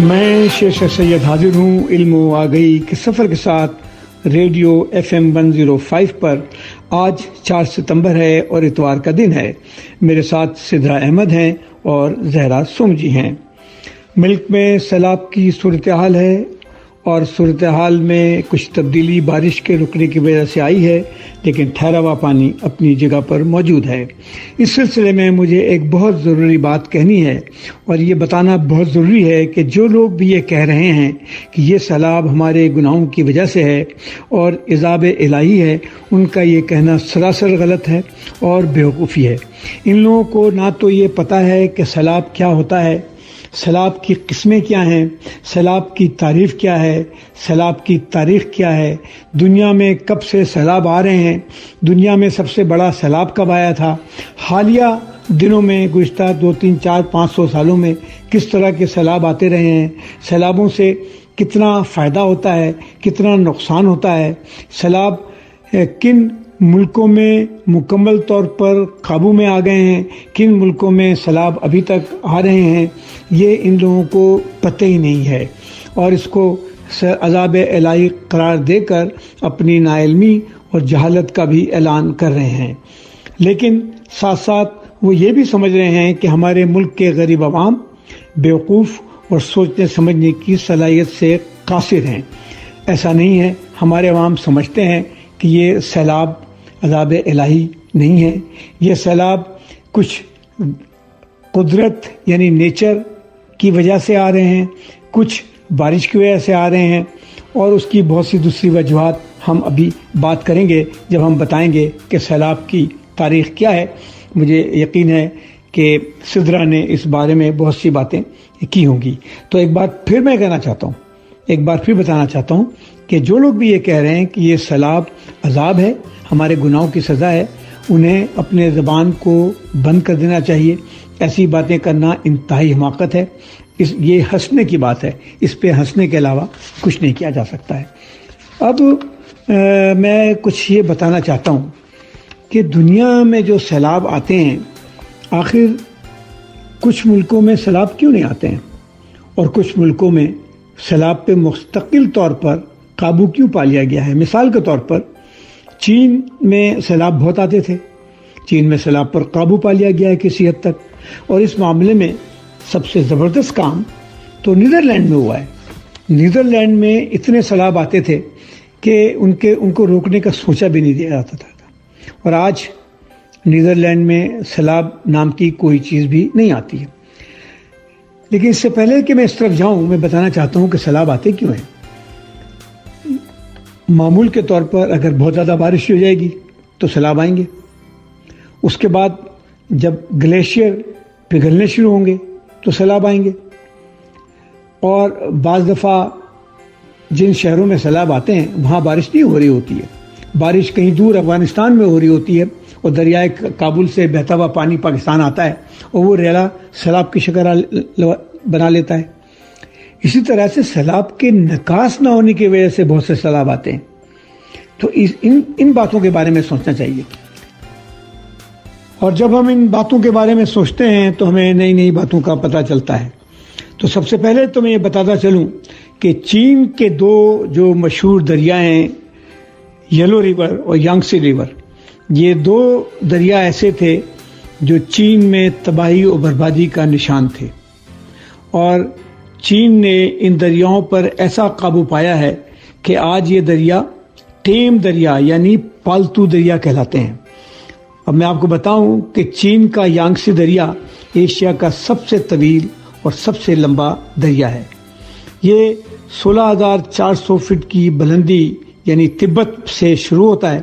میں شیخ سید حاضر ہوں علم و آگہی کے سفر کے ساتھ ریڈیو FM 105 پر۔ آج 4 ستمبر ہے اور اتوار کا دن ہے۔ میرے ساتھ سدرا احمد ہیں اور زہرا سومجی ہیں۔ ملک میں سیلاب کی صورتحال ہے اور صورتحال میں کچھ تبدیلی بارش کے رکنے کی وجہ سے آئی ہے، لیکن ٹھہرا ہوا پانی اپنی جگہ پر موجود ہے۔ اس سلسلے میں مجھے ایک بہت ضروری بات کہنی ہے اور یہ بتانا بہت ضروری ہے کہ جو لوگ بھی یہ کہہ رہے ہیں کہ یہ سیلاب ہمارے گناہوں کی وجہ سے ہے اور عذاب الہی ہے، ان کا یہ کہنا سراسر غلط ہے اور بیوقوفی ہے۔ ان لوگوں کو نہ تو یہ پتہ ہے کہ سیلاب کیا ہوتا ہے، سیلاب کی قسمیں کیا ہیں، سیلاب کی تعریف کیا ہے، سیلاب کی تاریخ کیا ہے، دنیا میں کب سے سیلاب آ رہے ہیں، دنیا میں سب سے بڑا سیلاب کب آیا تھا، حالیہ دنوں میں گزشتہ 2, 3, 4, 500 سالوں میں کس طرح کے سیلاب آتے رہے ہیں، سیلابوں سے کتنا فائدہ ہوتا ہے، کتنا نقصان ہوتا ہے، سیلاب کن ملکوں میں مکمل طور پر قابو میں آ گئے ہیں، کن ملکوں میں سیلاب ابھی تک آ رہے ہیں، یہ ان لوگوں کو پتہ ہی نہیں ہے اور اس کو عذاب الہی قرار دے کر اپنی ناعلمی اور جہالت کا بھی اعلان کر رہے ہیں۔ لیکن ساتھ ساتھ وہ یہ بھی سمجھ رہے ہیں کہ ہمارے ملک کے غریب عوام بیوقوف اور سوچنے سمجھنے کی صلاحیت سے قاصر ہیں۔ ایسا نہیں ہے، ہمارے عوام سمجھتے ہیں کہ یہ سیلاب عذاب الہی نہیں ہے، یہ سیلاب کچھ قدرت یعنی نیچر کی وجہ سے آ رہے ہیں، کچھ بارش کی وجہ سے آ رہے ہیں اور اس کی بہت سی دوسری وجوہات ہم ابھی بات کریں گے جب ہم بتائیں گے کہ سیلاب کی تاریخ کیا ہے۔ مجھے یقین ہے کہ سدرا نے اس بارے میں بہت سی باتیں کی ہوں گی۔ تو ایک بار پھر میں کہنا چاہتا ہوں، ایک بار پھر بتانا چاہتا ہوں کہ جو لوگ بھی یہ کہہ رہے ہیں کہ یہ سیلاب عذاب ہے، ہمارے گناہوں کی سزا ہے، انہیں اپنے زبان کو بند کر دینا چاہیے۔ ایسی باتیں کرنا انتہائی حماقت ہے، یہ ہنسنے کی بات ہے، اس پہ ہنسنے کے علاوہ کچھ نہیں کیا جا سکتا ہے۔ اب میں کچھ یہ بتانا چاہتا ہوں کہ دنیا میں جو سیلاب آتے ہیں، آخر کچھ ملکوں میں سیلاب کیوں نہیں آتے ہیں اور کچھ ملکوں میں سیلاب پہ مستقل طور پر قابو کیوں پا لیا گیا ہے۔ مثال کے طور پر چین میں سیلاب بہت آتے تھے، چین میں سیلاب پر قابو پا لیا گیا ہے کسی حد تک، اور اس معاملے میں سب سے زبردست کام تو نیدرلینڈ میں ہوا ہے۔ نیدرلینڈ میں اتنے سیلاب آتے تھے کہ ان کو روکنے کا سوچا بھی نہیں دیا جاتا تھا، اور آج نیدرلینڈ میں سیلاب نام کی کوئی چیز بھی نہیں آتی ہے۔ لیکن اس سے پہلے کہ میں اس طرف جاؤں، میں بتانا چاہتا ہوں کہ سیلاب آتے کیوں ہیں۔ معمول کے طور پر اگر بہت زیادہ بارش ہو جائے گی تو سیلاب آئیں گے، اس کے بعد جب گلیشیئر پگھلنے شروع ہوں گے تو سیلاب آئیں گے، اور بعض دفعہ جن شہروں میں سیلاب آتے ہیں وہاں بارش نہیں ہو رہی ہوتی ہے، بارش کہیں دور افغانستان میں ہو رہی ہوتی ہے اور دریائے کابل سے بہتا ہوا پانی پاکستان آتا ہے اور وہ ریلا سیلاب کی شکل بنا لیتا ہے۔ اسی طرح سے سیلاب کے نکاس نہ ہونے کی وجہ سے بہت سے سیلاب آتے ہیں۔ تو ان باتوں کے بارے میں سوچنا چاہیے، اور جب ہم ان باتوں کے بارے میں سوچتے ہیں تو ہمیں نئی نئی باتوں کا پتہ چلتا ہے۔ تو سب سے پہلے تو میں یہ بتاتا چلوں کہ چین کے 2 جو مشہور دریا ہیں، یلو ریور اور یانگسی ریور، یہ 2 دریا ایسے تھے جو چین میں تباہی و بربادی کا نشان تھے، اور چین نے ان دریاؤں پر ایسا قابو پایا ہے کہ آج یہ دریا ٹیم دریا یعنی پالتو دریا کہلاتے ہیں۔ اب میں آپ کو بتاؤں کہ چین کا یانگسی دریا ایشیا کا سب سے طویل اور سب سے لمبا دریا ہے۔ یہ 16,400 فٹ کی بلندی یعنی تبت سے شروع ہوتا ہے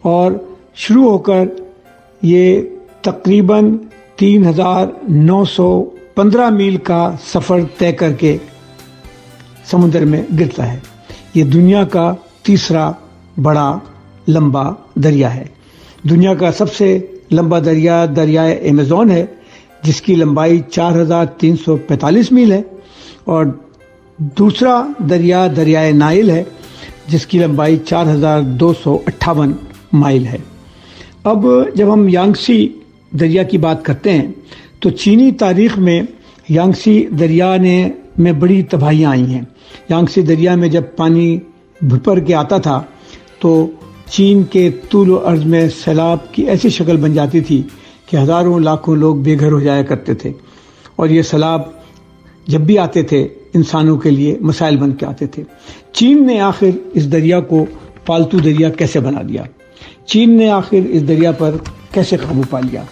اور شروع ہو کر یہ تقریباً 3,915 میل کا سفر طے کر کے سمندر میں گرتا ہے۔ یہ دنیا کا تیسرا بڑا لمبا دریا ہے۔ دنیا کا سب سے لمبا دریا دریائے ایمیزون ہے، جس کی لمبائی 4,345 میل ہے، اور دوسرا دریا دریائے نائل ہے جس کی لمبائی 4,258 مائل ہے۔ اب جب ہم یانگسی دریا کی بات کرتے ہیں تو چینی تاریخ میں یانگسی دریا نے میں بڑی تباہیاں آئی ہیں۔ یانگسی دریا میں جب پانی بھر کے آتا تھا تو چین کے طول و عرض میں سیلاب کی ایسی شکل بن جاتی تھی کہ ہزاروں لاکھوں لوگ بے گھر ہو جایا کرتے تھے، اور یہ سیلاب جب بھی آتے تھے انسانوں کے لیے مسائل بن کے آتے تھے۔ چین نے آخر اس دریا کو پالتو دریا کیسے بنا دیا؟ چین نے آخر اس دریا پر کیسے قابو پا لیا؟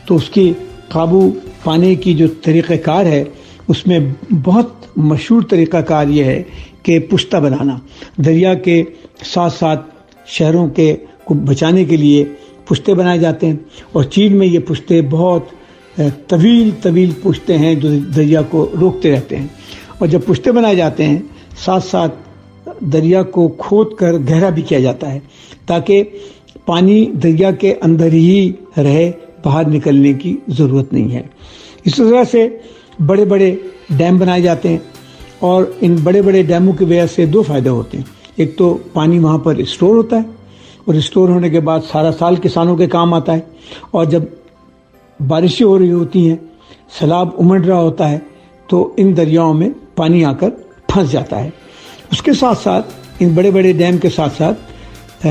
تو اس کی قابو پانے کی جو طریقہ کار ہے اس میں بہت مشہور طریقہ کار یہ ہے کہ پشتہ بنانا۔ دریا کے ساتھ ساتھ شہروں کے کو بچانے کے لیے پشتے بنائے جاتے ہیں، اور چین میں یہ پشتے بہت طویل پشتے ہیں جو دریا کو روکتے رہتے ہیں، اور جب پشتے بنائے جاتے ہیں ساتھ ساتھ دریا کو کھود کر گہرا بھی کیا جاتا ہے تاکہ پانی دریا کے اندر ہی رہے، باہر نکلنے کی ضرورت نہیں ہے۔ اس طرح سے بڑے بڑے ڈیم بنائے جاتے ہیں، اور ان بڑے بڑے ڈیموں کی وجہ سے دو فائدے ہوتے ہیں۔ ایک تو پانی وہاں پر اسٹور ہوتا ہے، اور اسٹور ہونے کے بعد سارا سال کسانوں کے کام آتا ہے، اور جب بارشیں ہو رہی ہوتی ہیں، سیلاب امڑ رہا ہوتا ہے، تو ان دریاؤں میں پانی آ کر پھنس جاتا ہے۔ اس کے ساتھ ساتھ ان بڑے بڑے ڈیم کے ساتھ ساتھ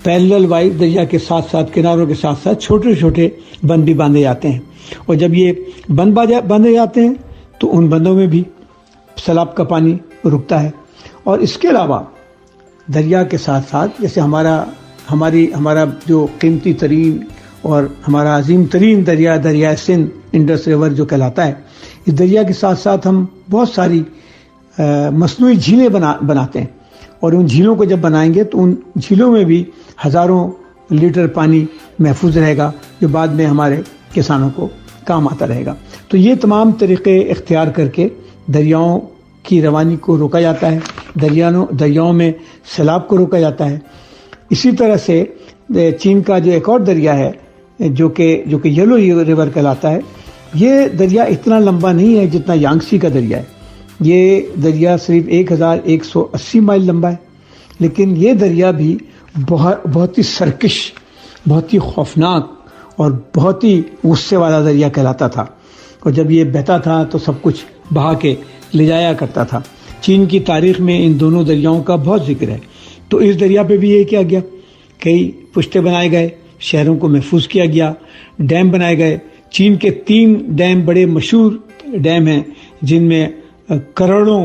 پیرلل وائز دریا کے ساتھ ساتھ کناروں کے ساتھ ساتھ چھوٹے چھوٹے بند بھی باندھے جاتے ہیں، اور جب یہ بند باندھے جاتے ہیں تو ان بندوں میں بھی سیلاب کا پانی رکتا ہے۔ اور اس کے علاوہ دریا کے ساتھ ساتھ جیسے ہمارا جو قیمتی ترین اور ہمارا عظیم ترین دریائے سندھ انڈس ریور جو کہلاتا ہے، اس دریا کے ساتھ ساتھ ہم بہت ساری مصنوعی جھیلیں بناتے ہیں، اور ان جھیلوں کو جب بنائیں گے تو ان جھیلوں میں بھی ہزاروں لیٹر پانی محفوظ رہے گا جو بعد میں ہمارے کسانوں کو کام آتا رہے گا۔ تو یہ تمام طریقے اختیار کر کے دریاؤں کی روانی کو روکا جاتا ہے، دریاؤں میں سیلاب کو روکا جاتا ہے۔ اسی طرح سے چین کا جو ایک اور دریا ہے جو کہ یلو ریور کہلاتا ہے، یہ دریا اتنا لمبا نہیں ہے جتنا یانگسی کا دریا ہے۔ یہ دریا صرف 1180 مائل لمبا ہے، لیکن یہ دریا بھی بہت ہی سرکش، بہت ہی خوفناک اور بہت ہی غصے والا دریا کہلاتا تھا، اور جب یہ بہتا تھا تو سب کچھ بہا کے لے جایا کرتا تھا۔ چین کی تاریخ میں ان دونوں دریاؤں کا بہت ذکر ہے۔ تو اس دریا پہ بھی یہ کیا گیا، کئی پشتے بنائے گئے، شہروں کو محفوظ کیا گیا، ڈیم بنائے گئے۔ چین کے 3 ڈیم بڑے مشہور ڈیم ہیں جن میں کروڑوں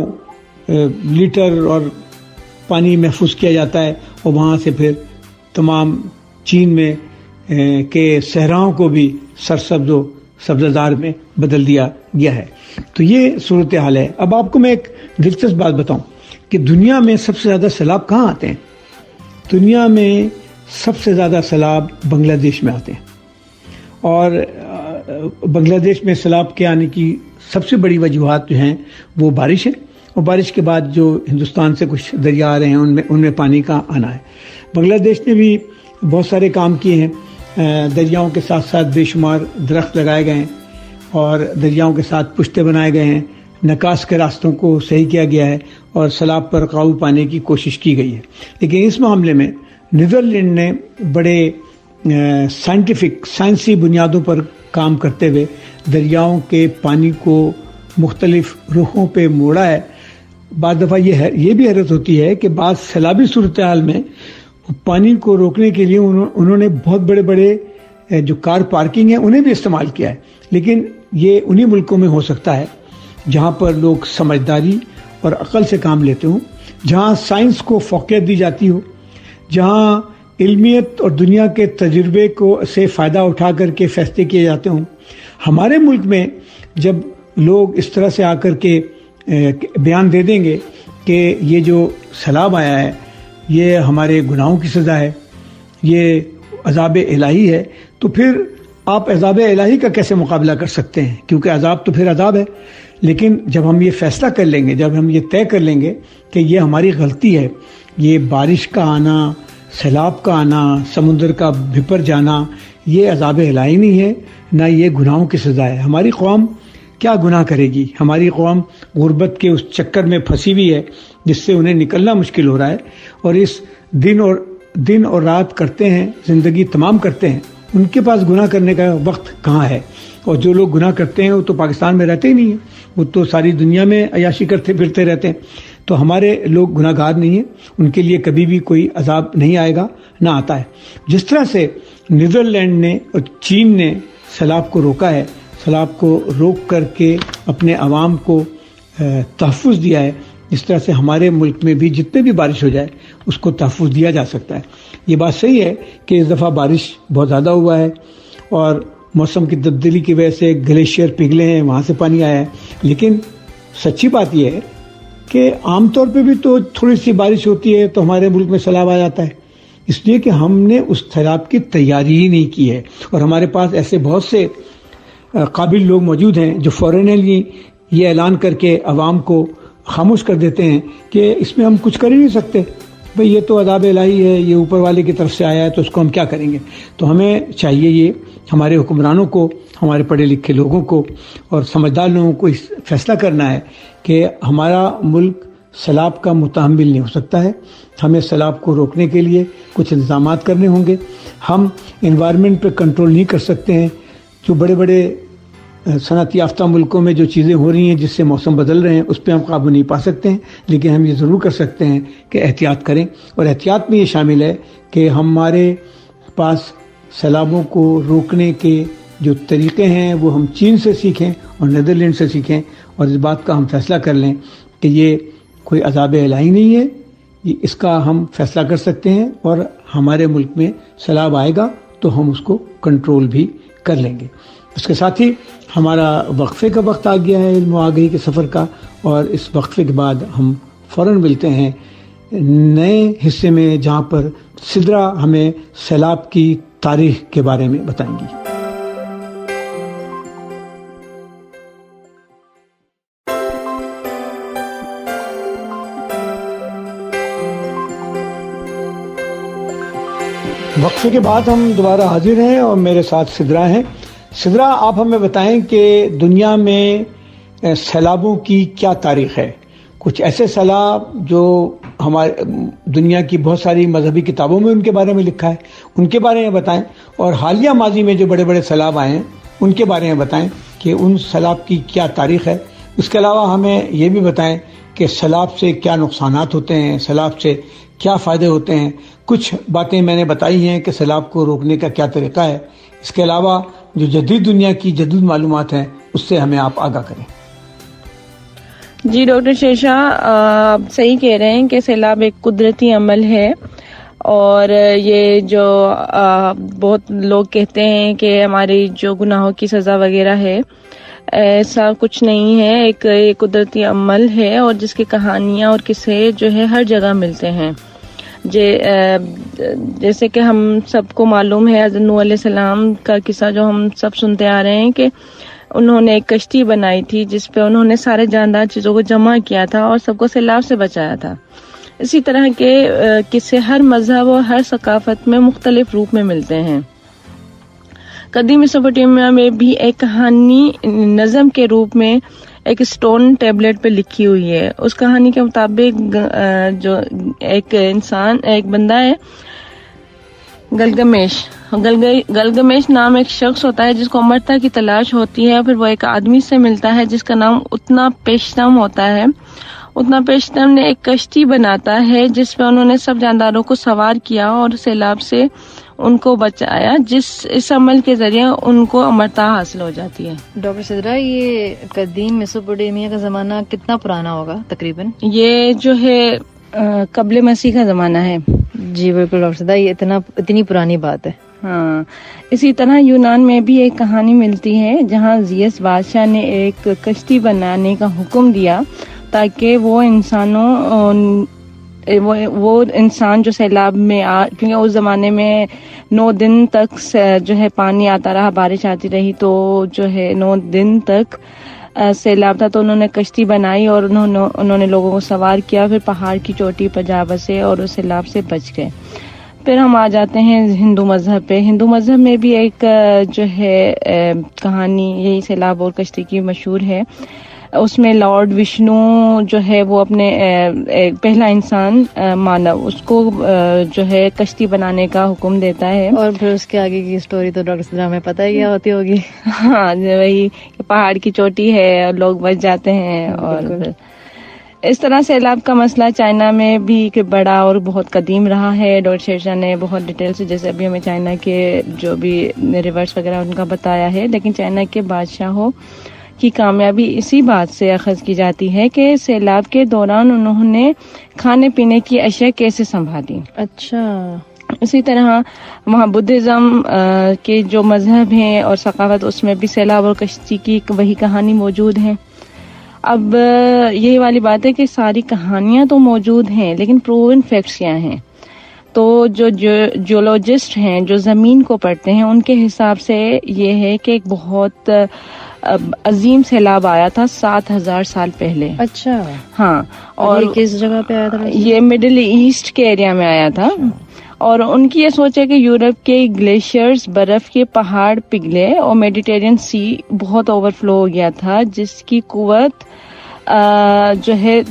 لیٹر اور پانی محفوظ کیا جاتا ہے، اور وہاں سے پھر تمام چین میں کے صحراؤں کو بھی سرسبز و سبززار میں بدل دیا گیا ہے۔ تو یہ صورتحال ہے۔ اب آپ کو میں ایک دلچسپ بات بتاؤں کہ دنیا میں سب سے زیادہ سیلاب کہاں آتے ہیں؟ دنیا میں سب سے زیادہ سیلاب بنگلہ دیش میں آتے ہیں، اور بنگلہ دیش میں سیلاب کے آنے کی سب سے بڑی وجوہات جو ہیں وہ بارش ہے، اور بارش کے بعد جو ہندوستان سے کچھ دریا آ رہے ہیں ان میں پانی کا آنا ہے۔ بنگلہ دیش نے بھی بہت سارے کام کیے ہیں، دریاؤں کے ساتھ ساتھ بے شمار درخت لگائے گئے ہیں، اور دریاؤں کے ساتھ پشتے بنائے گئے ہیں، نکاس کے راستوں کو صحیح کیا گیا ہے، اور سیلاب پر قابو پانے کی کوشش کی گئی ہے۔ لیکن اس معاملے میں نیدرلینڈ نے بڑے سائنسی بنیادوں پر کام کرتے ہوئے دریاؤں کے پانی کو مختلف رخوں پہ موڑا ہے۔ بعض دفعہ یہ بھی حیرت ہوتی ہے کہ بعض سیلابی صورتحال میں پانی کو روکنے کے لیے انہوں نے بہت بڑے جو کار پارکنگ ہیں انہیں بھی استعمال کیا ہے، لیکن یہ انہی ملکوں میں ہو سکتا ہے جہاں پر لوگ سمجھداری اور عقل سے کام لیتے ہوں، جہاں سائنس کو فوقیت دی جاتی ہو، جہاں علمیت اور دنیا کے تجربے سے فائدہ اٹھا کر کے فیصلے کیے جاتے ہوں۔ ہمارے ملک میں جب لوگ اس طرح سے آ کر کے بیان دے دیں گے کہ یہ جو سیلاب آیا ہے یہ ہمارے گناہوں کی سزا ہے، یہ عذاب الہی ہے، تو پھر آپ عذاب الہی کا کیسے مقابلہ کر سکتے ہیں؟ کیونکہ عذاب تو پھر عذاب ہے۔ لیکن جب ہم یہ فیصلہ کر لیں گے، جب ہم یہ طے کر لیں گے کہ یہ ہماری غلطی ہے، یہ بارش کا آنا، سیلاب کا آنا، سمندر کا بھپر جانا، یہ عذاب الہی نہیں ہے، نہ یہ گناہوں کی سزا ہے۔ ہماری قوم کیا گناہ کرے گی؟ ہماری قوم غربت کے اس چکر میں پھنسی ہوئی ہے جس سے انہیں نکلنا مشکل ہو رہا ہے، اور اس دن اور رات کرتے ہیں، زندگی تمام کرتے ہیں، ان کے پاس گناہ کرنے کا وقت کہاں ہے؟ اور جو لوگ گناہ کرتے ہیں وہ تو پاکستان میں رہتے ہی نہیں ہیں، وہ تو ساری دنیا میں عیاشی کرتے پھرتے رہتے ہیں. تو ہمارے لوگ گناہ گار نہیں ہیں، ان کے لیے کبھی بھی کوئی عذاب نہیں آئے گا، نہ آتا ہے. جس طرح سے نیدرلینڈ نے اور چین نے سیلاب کو روکا ہے، سیلاب کو روک کر کے اپنے عوام کو تحفظ دیا ہے، اس طرح سے ہمارے ملک میں بھی جتنے بھی بارش ہو جائے اس کو تحفظ دیا جا سکتا ہے. یہ بات صحیح ہے کہ اس دفعہ بارش بہت زیادہ ہوا ہے اور موسم کی تبدیلی کی وجہ سے گلیشیئر پگھلے ہیں، وہاں سے پانی آیا ہے، لیکن سچی بات یہ ہے کہ عام طور پہ بھی تو تھوڑی سی بارش ہوتی ہے تو ہمارے ملک میں سیلاب آ جاتا ہے، اس لیے کہ ہم نے اس سیلاب کی تیاری ہی نہیں کی ہے. اور ہمارے پاس ایسے بہت سے قابل لوگ موجود ہیں جو فوراً یہ اعلان کر کے عوام کو خاموش کر دیتے ہیں کہ اس میں ہم کچھ کر ہی نہیں سکتے، بھئی یہ تو عذاب الہی ہے، یہ اوپر والے کی طرف سے آیا ہے تو اس کو ہم کیا کریں گے. تو ہمیں چاہیے یہ ہمارے حکمرانوں کو، ہمارے پڑھے لکھے لوگوں کو اور سمجھدار لوگوں کو اس فیصلہ کرنا ہے کہ ہمارا ملک سیلاب کا متحمل نہیں ہو سکتا ہے. ہمیں سیلاب کو روکنے کے لیے کچھ انتظامات کرنے ہوں گے. ہم انوائرمنٹ پہ کنٹرول نہیں کر سکتے ہیں. جو بڑے بڑے صنعتی یافتہ ملکوں میں جو چیزیں ہو رہی ہیں جس سے موسم بدل رہے ہیں اس پہ ہم قابو نہیں پا سکتے ہیں، لیکن ہم یہ ضرور کر سکتے ہیں کہ احتیاط کریں. اور احتیاط میں یہ شامل ہے کہ ہمارے پاس سیلابوں کو روکنے کے جو طریقے ہیں وہ ہم چین سے سیکھیں اور نیدرلینڈ سے سیکھیں، اور اس بات کا ہم فیصلہ کر لیں کہ یہ کوئی عذاب الہی نہیں ہے، اس کا ہم فیصلہ کر سکتے ہیں اور ہمارے ملک میں سیلاب آئے گا تو ہم اس کو کنٹرول بھی کر لیں گے. اس کے ساتھ ہی ہمارا وقفے کا وقت آ گیا ہے، علم و آگہی کے سفر کا، اور اس وقفے کے بعد ہم فوراً ملتے ہیں نئے حصے میں جہاں پر سدرا ہمیں سیلاب کی تاریخ کے بارے میں بتائیں گی. وقفے کے بعد ہم دوبارہ حاضر ہیں اور میرے ساتھ سدرا ہیں. سدرا، آپ ہمیں بتائیں کہ دنیا میں سیلابوں کی کیا تاریخ ہے؟ کچھ ایسے سیلاب جو ہمارے دنیا کی بہت ساری مذہبی کتابوں میں ان کے بارے میں لکھا ہے، ان کے بارے میں بتائیں، اور حالیہ ماضی میں جو بڑے بڑے سیلاب آئے ہیں ان کے بارے میں بتائیں کہ ان سیلاب کی کیا تاریخ ہے. اس کے علاوہ ہمیں یہ بھی بتائیں کہ سیلاب سے کیا نقصانات ہوتے ہیں، سیلاب سے کیا فائدے ہوتے ہیں. کچھ باتیں میں نے بتائی ہیں کہ سیلاب کو روکنے کا کیا طریقہ ہے. اس کے علاوہ جو جدید دنیا کی جدید معلومات ہیں اس سے ہمیں آپ آگاہ کریں. جی ڈاکٹر شیرشاہ، آپ صحیح کہہ رہے ہیں کہ سیلاب ایک قدرتی عمل ہے، اور یہ جو بہت لوگ کہتے ہیں کہ ہماری جو گناہوں کی سزا وغیرہ ہے، ایسا کچھ نہیں ہے. ایک قدرتی عمل ہے اور جس کی کہانیاں اور قصے جو ہے ہر جگہ ملتے ہیں. جیسے کہ ہم سب کو معلوم ہے حضرت نوح علیہ السلام کا قصہ جو ہم سب سنتے آ رہے ہیں کہ انہوں نے ایک کشتی بنائی تھی جس پہ انہوں نے سارے جاندار چیزوں کو جمع کیا تھا اور سب کو سیلاب سے بچایا تھا. اسی طرح کے قصے ہر مذہب اور ہر ثقافت میں مختلف روپ میں ملتے ہیں. قدیم میسوپوٹیمیا میں بھی ایک کہانی نظم کے روپ میں ایک اسٹون ٹیبلٹ پہ لکھی ہوئی ہے. اس کہانی کے مطابق جو ایک بندہ ہے گلگمیش نام ایک شخص ہوتا ہے جس کو امرتا کی تلاش ہوتی ہے. پھر وہ ایک آدمی سے ملتا ہے جس کا نام اتنا پیشتم ہوتا ہے. اتنا پیشتم نے ایک کشتی بناتا ہے جس پہ انہوں نے سب جانداروں کو سوار کیا اور سیلاب سے ان کو بچایا، اس عمل کے ذریعے ان کو امرتا حاصل ہو جاتی ہے. ڈاکٹر سدرا، یہ قدیم میسوپوٹیمیا کا زمانہ کتنا پرانا ہوگا تقریباً؟ یہ جو ہے قبل مسیح کا زمانہ ہے. جی بالکل ڈاکٹر سدرا، یہ اتنی پرانی بات ہے. ہاں، اسی طرح یونان میں بھی ایک کہانی ملتی ہے جہاں زیس بادشاہ نے ایک کشتی بنانے کا حکم دیا تاکہ وہ انسان جو سیلاب میں کیونکہ اس زمانے میں 9 دن تک جو ہے پانی آتا رہا، بارش آتی رہی، تو جو ہے 9 دن تک سیلاب تھا. تو انہوں نے کشتی بنائی اور انہوں نے لوگوں کو سوار کیا، پھر پہاڑ کی چوٹی پر جا بسے اور اس سیلاب سے بچ گئے. پھر ہم آ جاتے ہیں ہندو مذہب پہ. ہندو مذہب میں بھی ایک جو ہے کہانی یہی سیلاب اور کشتی کی مشہور ہے. اس میں لارڈ وشنو جو ہے وہ اپنے پہلا انسان مانو اس کو جو ہے کشتی بنانے کا حکم دیتا ہے. اور پھر اس کے آگے کی اسٹوری تو ڈاکٹر صدرہ ہمیں پتہ ہے کیا ہوتی ہوگی. ہاں وہی پہاڑ کی چوٹی ہے اور لوگ بچ جاتے ہیں. اور اس طرح سیلاب کا مسئلہ چائنا میں بھی بڑا اور بہت قدیم رہا ہے. ڈاکٹر شیرشاہ نے بہت ڈیٹیل سے جیسے ابھی ہمیں چائنا کے جو بھی ریورس وغیرہ ان کا بتایا ہے, لیکن چائنا کے بادشاہوں کی کامیابی اسی بات سے اخذ کی جاتی ہے کہ سیلاب کے دوران انہوں نے کھانے پینے کی اشیاء کیسے سنبھالی. اچھا. اسی طرح وہاں بدھزم کے جو مذہب ہیں اور ثقافت, اس میں بھی سیلاب اور کشتی کی وہی کہانی موجود ہے. اب یہی والی بات ہے کہ ساری کہانیاں تو موجود ہیں لیکن پروون فیکٹس کیا ہیں. تو جو جیولوجسٹ ہیں جو زمین کو پڑھتے ہیں ان کے حساب سے یہ ہے کہ ایک بہت عظیم سیلاب آیا تھا 7000 سال پہلے. اچھا. ہاں. اور یہ کس جگہ پہ آیا تھا؟ یہ مڈل ایسٹ کے ایریا میں آیا تھا. اور ان کی یہ سوچ ہے کہ یورپ کے گلیشیئرز برف کے پہاڑ پگھلے اور میڈیٹرین سی بہت اوور فلو ہو گیا تھا, جس کی قوت جو ہے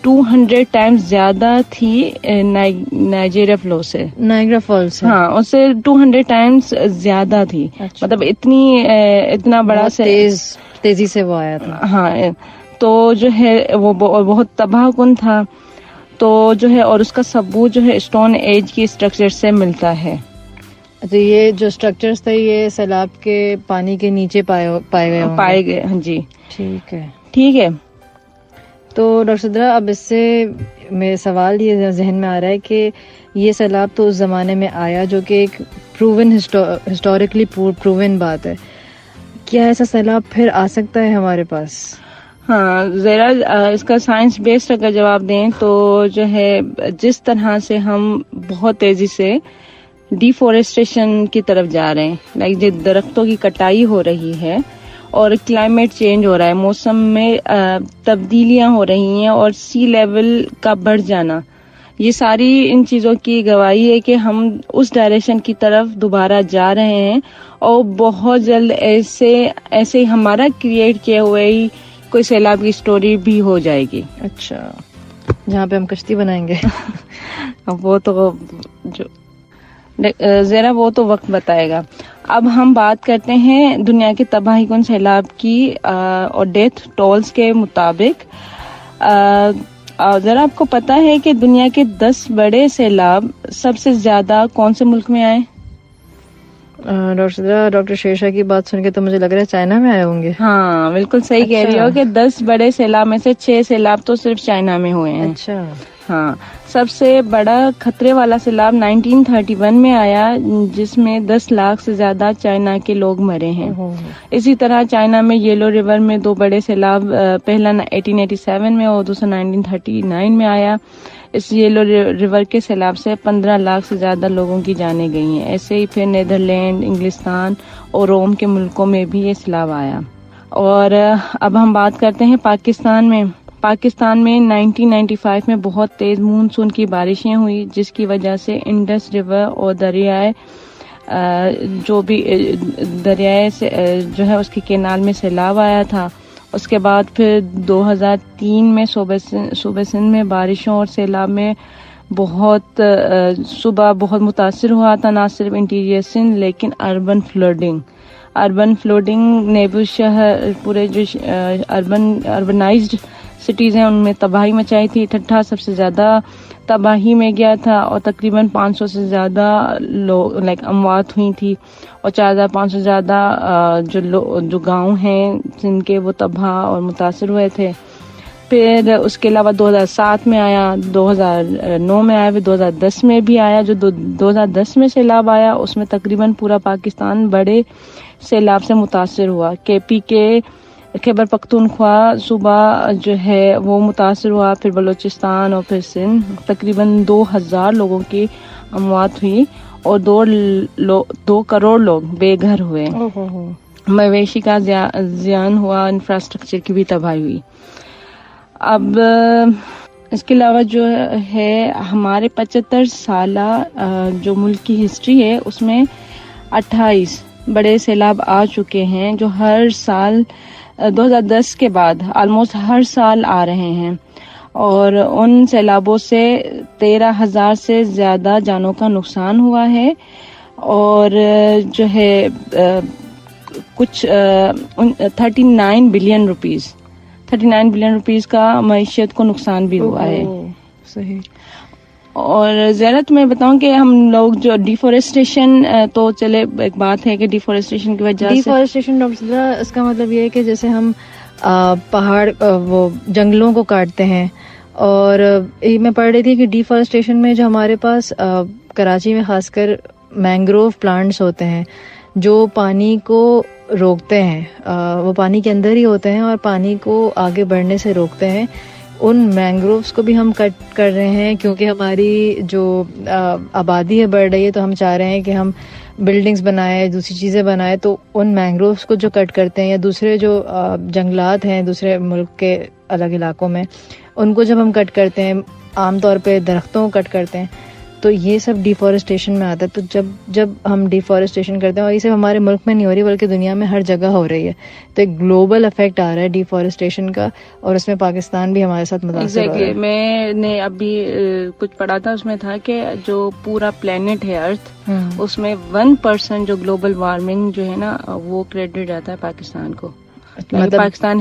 200 ٹائمز زیادہ تھی نائجیریا فلو سے. نائگرا فالس. ہاں, اس سے 200 ٹائمز زیادہ تھی. مطلب اتنا بڑا تیزی سے وہ آیا تھا. ہاں, تو جو ہے وہ بہت تباہ کن تھا. تو جو ہے اور اس کا ثبوت جو ہے اسٹون ایج کی اسٹرکچر سے ملتا ہے. اچھا, یہ جو اسٹرکچرز تھے یہ سیلاب کے پانی کے نیچے پائے گئے. ہاں جی. ٹھیک ہے. تو ڈاکٹر صدرہ اب اس سے میرے سوال یہ ذہن میں آ رہا ہے کہ یہ سیلاب تو اس زمانے میں آیا جو کہ ایک ہسٹوریکلی پروون بات ہے. کیا ایسا سیلاب پھر آ سکتا ہے ہمارے پاس؟ ہاں ذرا اس کا سائنس بیسڈ اگر جواب دیں تو جو ہے جس طرح سے ہم بہت تیزی سے ڈیفورسٹریشن کی طرف جا رہے ہیں, لائک جو درختوں کی کٹائی ہو رہی ہے اور کلائمیٹ چینج ہو رہا ہے, موسم میں تبدیلیاں ہو رہی ہیں اور سی لیول کا بڑھ جانا, یہ ساری ان چیزوں کی گواہی ہے کہ ہم اس ڈائریکشن کی طرف دوبارہ جا رہے ہیں. اور بہت جلد ایسے ہی ہمارا کریٹ کیا ہوا ہی کوئی سیلاب کی سٹوری بھی ہو جائے گی. اچھا, جہاں پہ ہم کشتی بنائیں گے. وہ تو ذرا وہ تو وقت بتائے گا. اب ہم بات کرتے ہیں دنیا کے تباہی کن سیلاب کی اور ڈیتھ ٹولز کے مطابق. ذرا آپ کو پتا ہے کہ دنیا کے 10 بڑے سیلاب سب سے زیادہ کون سے ملک میں آئے؟ ڈاکٹر شیرشاہ کی بات سن کے تو مجھے لگ رہا ہے چائنا میں آئے ہوں گے. ہاں بالکل صحیح کہہ رہی ہو کہ 10 بڑے سیلاب میں سے 6 سیلاب تو صرف چائنا میں ہوئے ہیں. اچھا. ہاں, سب سے بڑا خطرے والا سیلاب 1931 میں آیا جس میں 10 لاکھ سے زیادہ چائنا کے لوگ مرے ہیں. اسی طرح چائنا میں یلو ریور میں 2 بڑے سیلاب, پہلا 1887 میں اور دوسرا 1939 میں آیا. اس یلو ریور کے سیلاب سے 15 لاکھ سے زیادہ لوگوں کی جانیں گئی ہیں. ایسے ہی پھر نیدرلینڈ, انگلستان اور روم کے ملکوں میں بھی یہ سیلاب آیا. اور اب ہم بات کرتے ہیں پاکستان میں. پاکستان میں 1995 میں بہت تیز مونسون کی بارشیں ہوئی جس کی وجہ سے انڈس ریور اور دریائے سے جو ہے اس کے کینال میں سیلاب آیا تھا. اس کے بعد پھر 2003 میں صوبہ سندھ میں بارشوں اور سیلاب میں صوبہ بہت متاثر ہوا تھا. نہ صرف انٹیریئر سندھ لیکن اربن فلوڈنگ نے بھی شہر پورے جو اربنائزڈ سٹیز ہیں ان میں تباہی مچائی تھی. ٹھٹھا سب سے زیادہ تباہی میں گیا تھا اور تقریباً 500 سے زیادہ اموات ہوئی تھی اور 4500 سے زیادہ جو گاؤں ہیں جن کے وہ تباہ اور متاثر ہوئے تھے. پھر اس کے علاوہ 2007 میں آیا, 2009 میں آیا, پھر 2010 میں بھی آیا. جو 2010 میں سیلاب آیا اس میں تقریباً پورا پاکستان بڑے سیلاب سے متاثر ہوا. KP کے خیبر پختونخوا صوبہ جو ہے وہ متاثر ہوا, پھر بلوچستان اور پھر سندھ. تقریباً 2000 لوگوں کی اموات ہوئی اور 2 کروڑ لوگ بے گھر ہوئے. مویشی کا زیان ہوا, انفراسٹرکچر کی بھی تباہی ہوئی. اب اس کے علاوہ جو ہے ہمارے 75 سالہ جو ملک کی ہسٹری ہے اس میں 28 بڑے سیلاب آ چکے ہیں جو ہر سال 2010 کے بعد آلموسٹ ہر سال آ رہے ہیں، اور ان سیلابوں سے 13,000 سے زیادہ جانوں کا نقصان ہوا ہے، اور جو ہے کچھ 39 بلین روپیز کا معیشت کو نقصان بھی ہوا ہے. صحیح. اور زیارت میں بتاؤں کہ ہم لوگ جو ڈیفورسٹیشن، تو چلے ایک بات ہے کہ ڈیفورسٹیشن کی وجہ سے ڈیفورسٹیشن اس کا مطلب یہ ہے کہ جیسے ہم پہاڑ وہ جنگلوں کو کاٹتے ہیں، اور میں پڑھ رہی تھی کہ ڈیفورسٹیشن میں جو ہمارے پاس کراچی میں خاص کر مینگروو پلانٹس ہوتے ہیں جو پانی کو روکتے ہیں، وہ پانی کے اندر ہی ہوتے ہیں اور پانی کو آگے بڑھنے سے روکتے ہیں، ان مینگرووز کو بھی ہم کٹ کر رہے ہیں کیونکہ ہماری جو آبادی ہے بڑھ رہی ہے، تو ہم چاہ رہے ہیں کہ ہم بلڈنگز بنائیں، دوسری چیزیں بنائیں، تو ان مینگرووز کو جو کٹ کرتے ہیں یا دوسرے جو جنگلات ہیں دوسرے ملک کے الگ علاقوں میں، ان کو جب ہم کٹ کرتے ہیں، عام طور پہ درختوں کو کٹ کرتے ہیں، تو یہ سب ڈیفورسٹیشن میں آتا ہے. تو جب ہم ڈیفورسٹیشن کرتے ہیں، اور یہ صرف ہمارے ملک میں نہیں ہو رہی بلکہ دنیا میں ہر جگہ ہو رہی ہے، تو ایک گلوبل افیکٹ آ رہا ہے ڈیفورسٹیشن کا، اور اس میں پاکستان بھی ہمارے ساتھ متاثر ہو رہا ہے. میں نے ابھی کچھ پڑھا تھا، اس میں تھا کہ جو پورا پلینٹ ہے ارتھ، اس میں 1% جو گلوبل وارمنگ جو ہے نا وہ کریڈٹ جاتا ہے پاکستان کو. مطلب پاکستان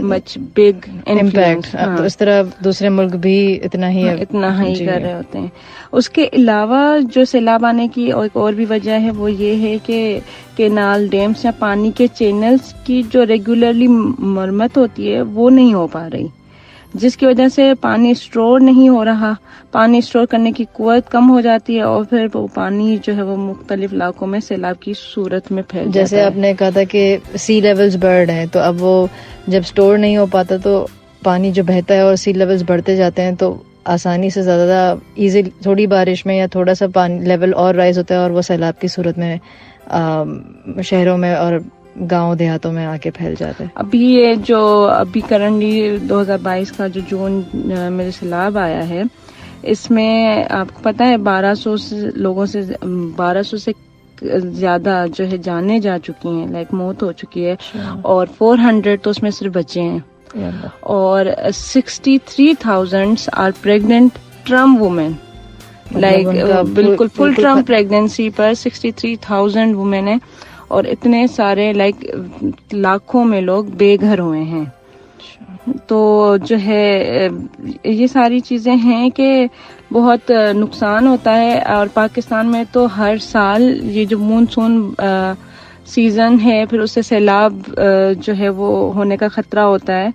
مچ بگ امپیکٹ. تو اس طرح دوسرے ملک بھی اتنا ہی کر رہے ہوتے ہیں. اس کے علاوہ جو سیلاب آنے کی ایک اور بھی وجہ ہے وہ یہ ہے کہ کینال، ڈیمز یا پانی کے چینلز کی جو ریگولرلی مرمت ہوتی ہے وہ نہیں ہو پا رہی، جس کی وجہ سے پانی اسٹور نہیں ہو رہا، پانی اسٹور کرنے کی قوت کم ہو جاتی ہے، اور پھر وہ پانی جو ہے وہ مختلف علاقوں میں سیلاب کی صورت میں پھیل جاتا ہے. جیسے آپ نے کہا تھا کہ سی لیولز بڑھ رہے ہیں، تو اب وہ جب اسٹور نہیں ہو پاتا تو پانی جو بہتا ہے اور سی لیولز بڑھتے جاتے ہیں، تو آسانی سے زیادہ ایزی تھوڑی بارش میں یا تھوڑا سا پانی لیول اور رائز ہوتا ہے اور وہ سیلاب کی صورت میں شہروں میں اور گاؤں دیہاتوں میں آ کے پھیل جاتا ہے. ابھی یہ جو کرنٹلی 2022 کا جو جون میں سیلاب آیا ہے، اس میں آپ کو پتہ ہے 1200 سے زیادہ جو ہے جانیں جا چکی ہیں، موت ہو چکی ہے، اور 400 تو اس میں صرف بچے ہیں، اور 63,000 آر پریگننٹ ٹرم وومن، بالکل فل ٹرم پریگننسی پر 63,000 وومن ہیں، اور اتنے سارے لاکھوں میں لوگ بے گھر ہوئے ہیں. تو جو ہے یہ ساری چیزیں ہیں کہ بہت نقصان ہوتا ہے. اور پاکستان میں تو ہر سال یہ جو مونسون سیزن ہے، پھر اس سے سیلاب جو ہے وہ ہونے کا خطرہ ہوتا ہے،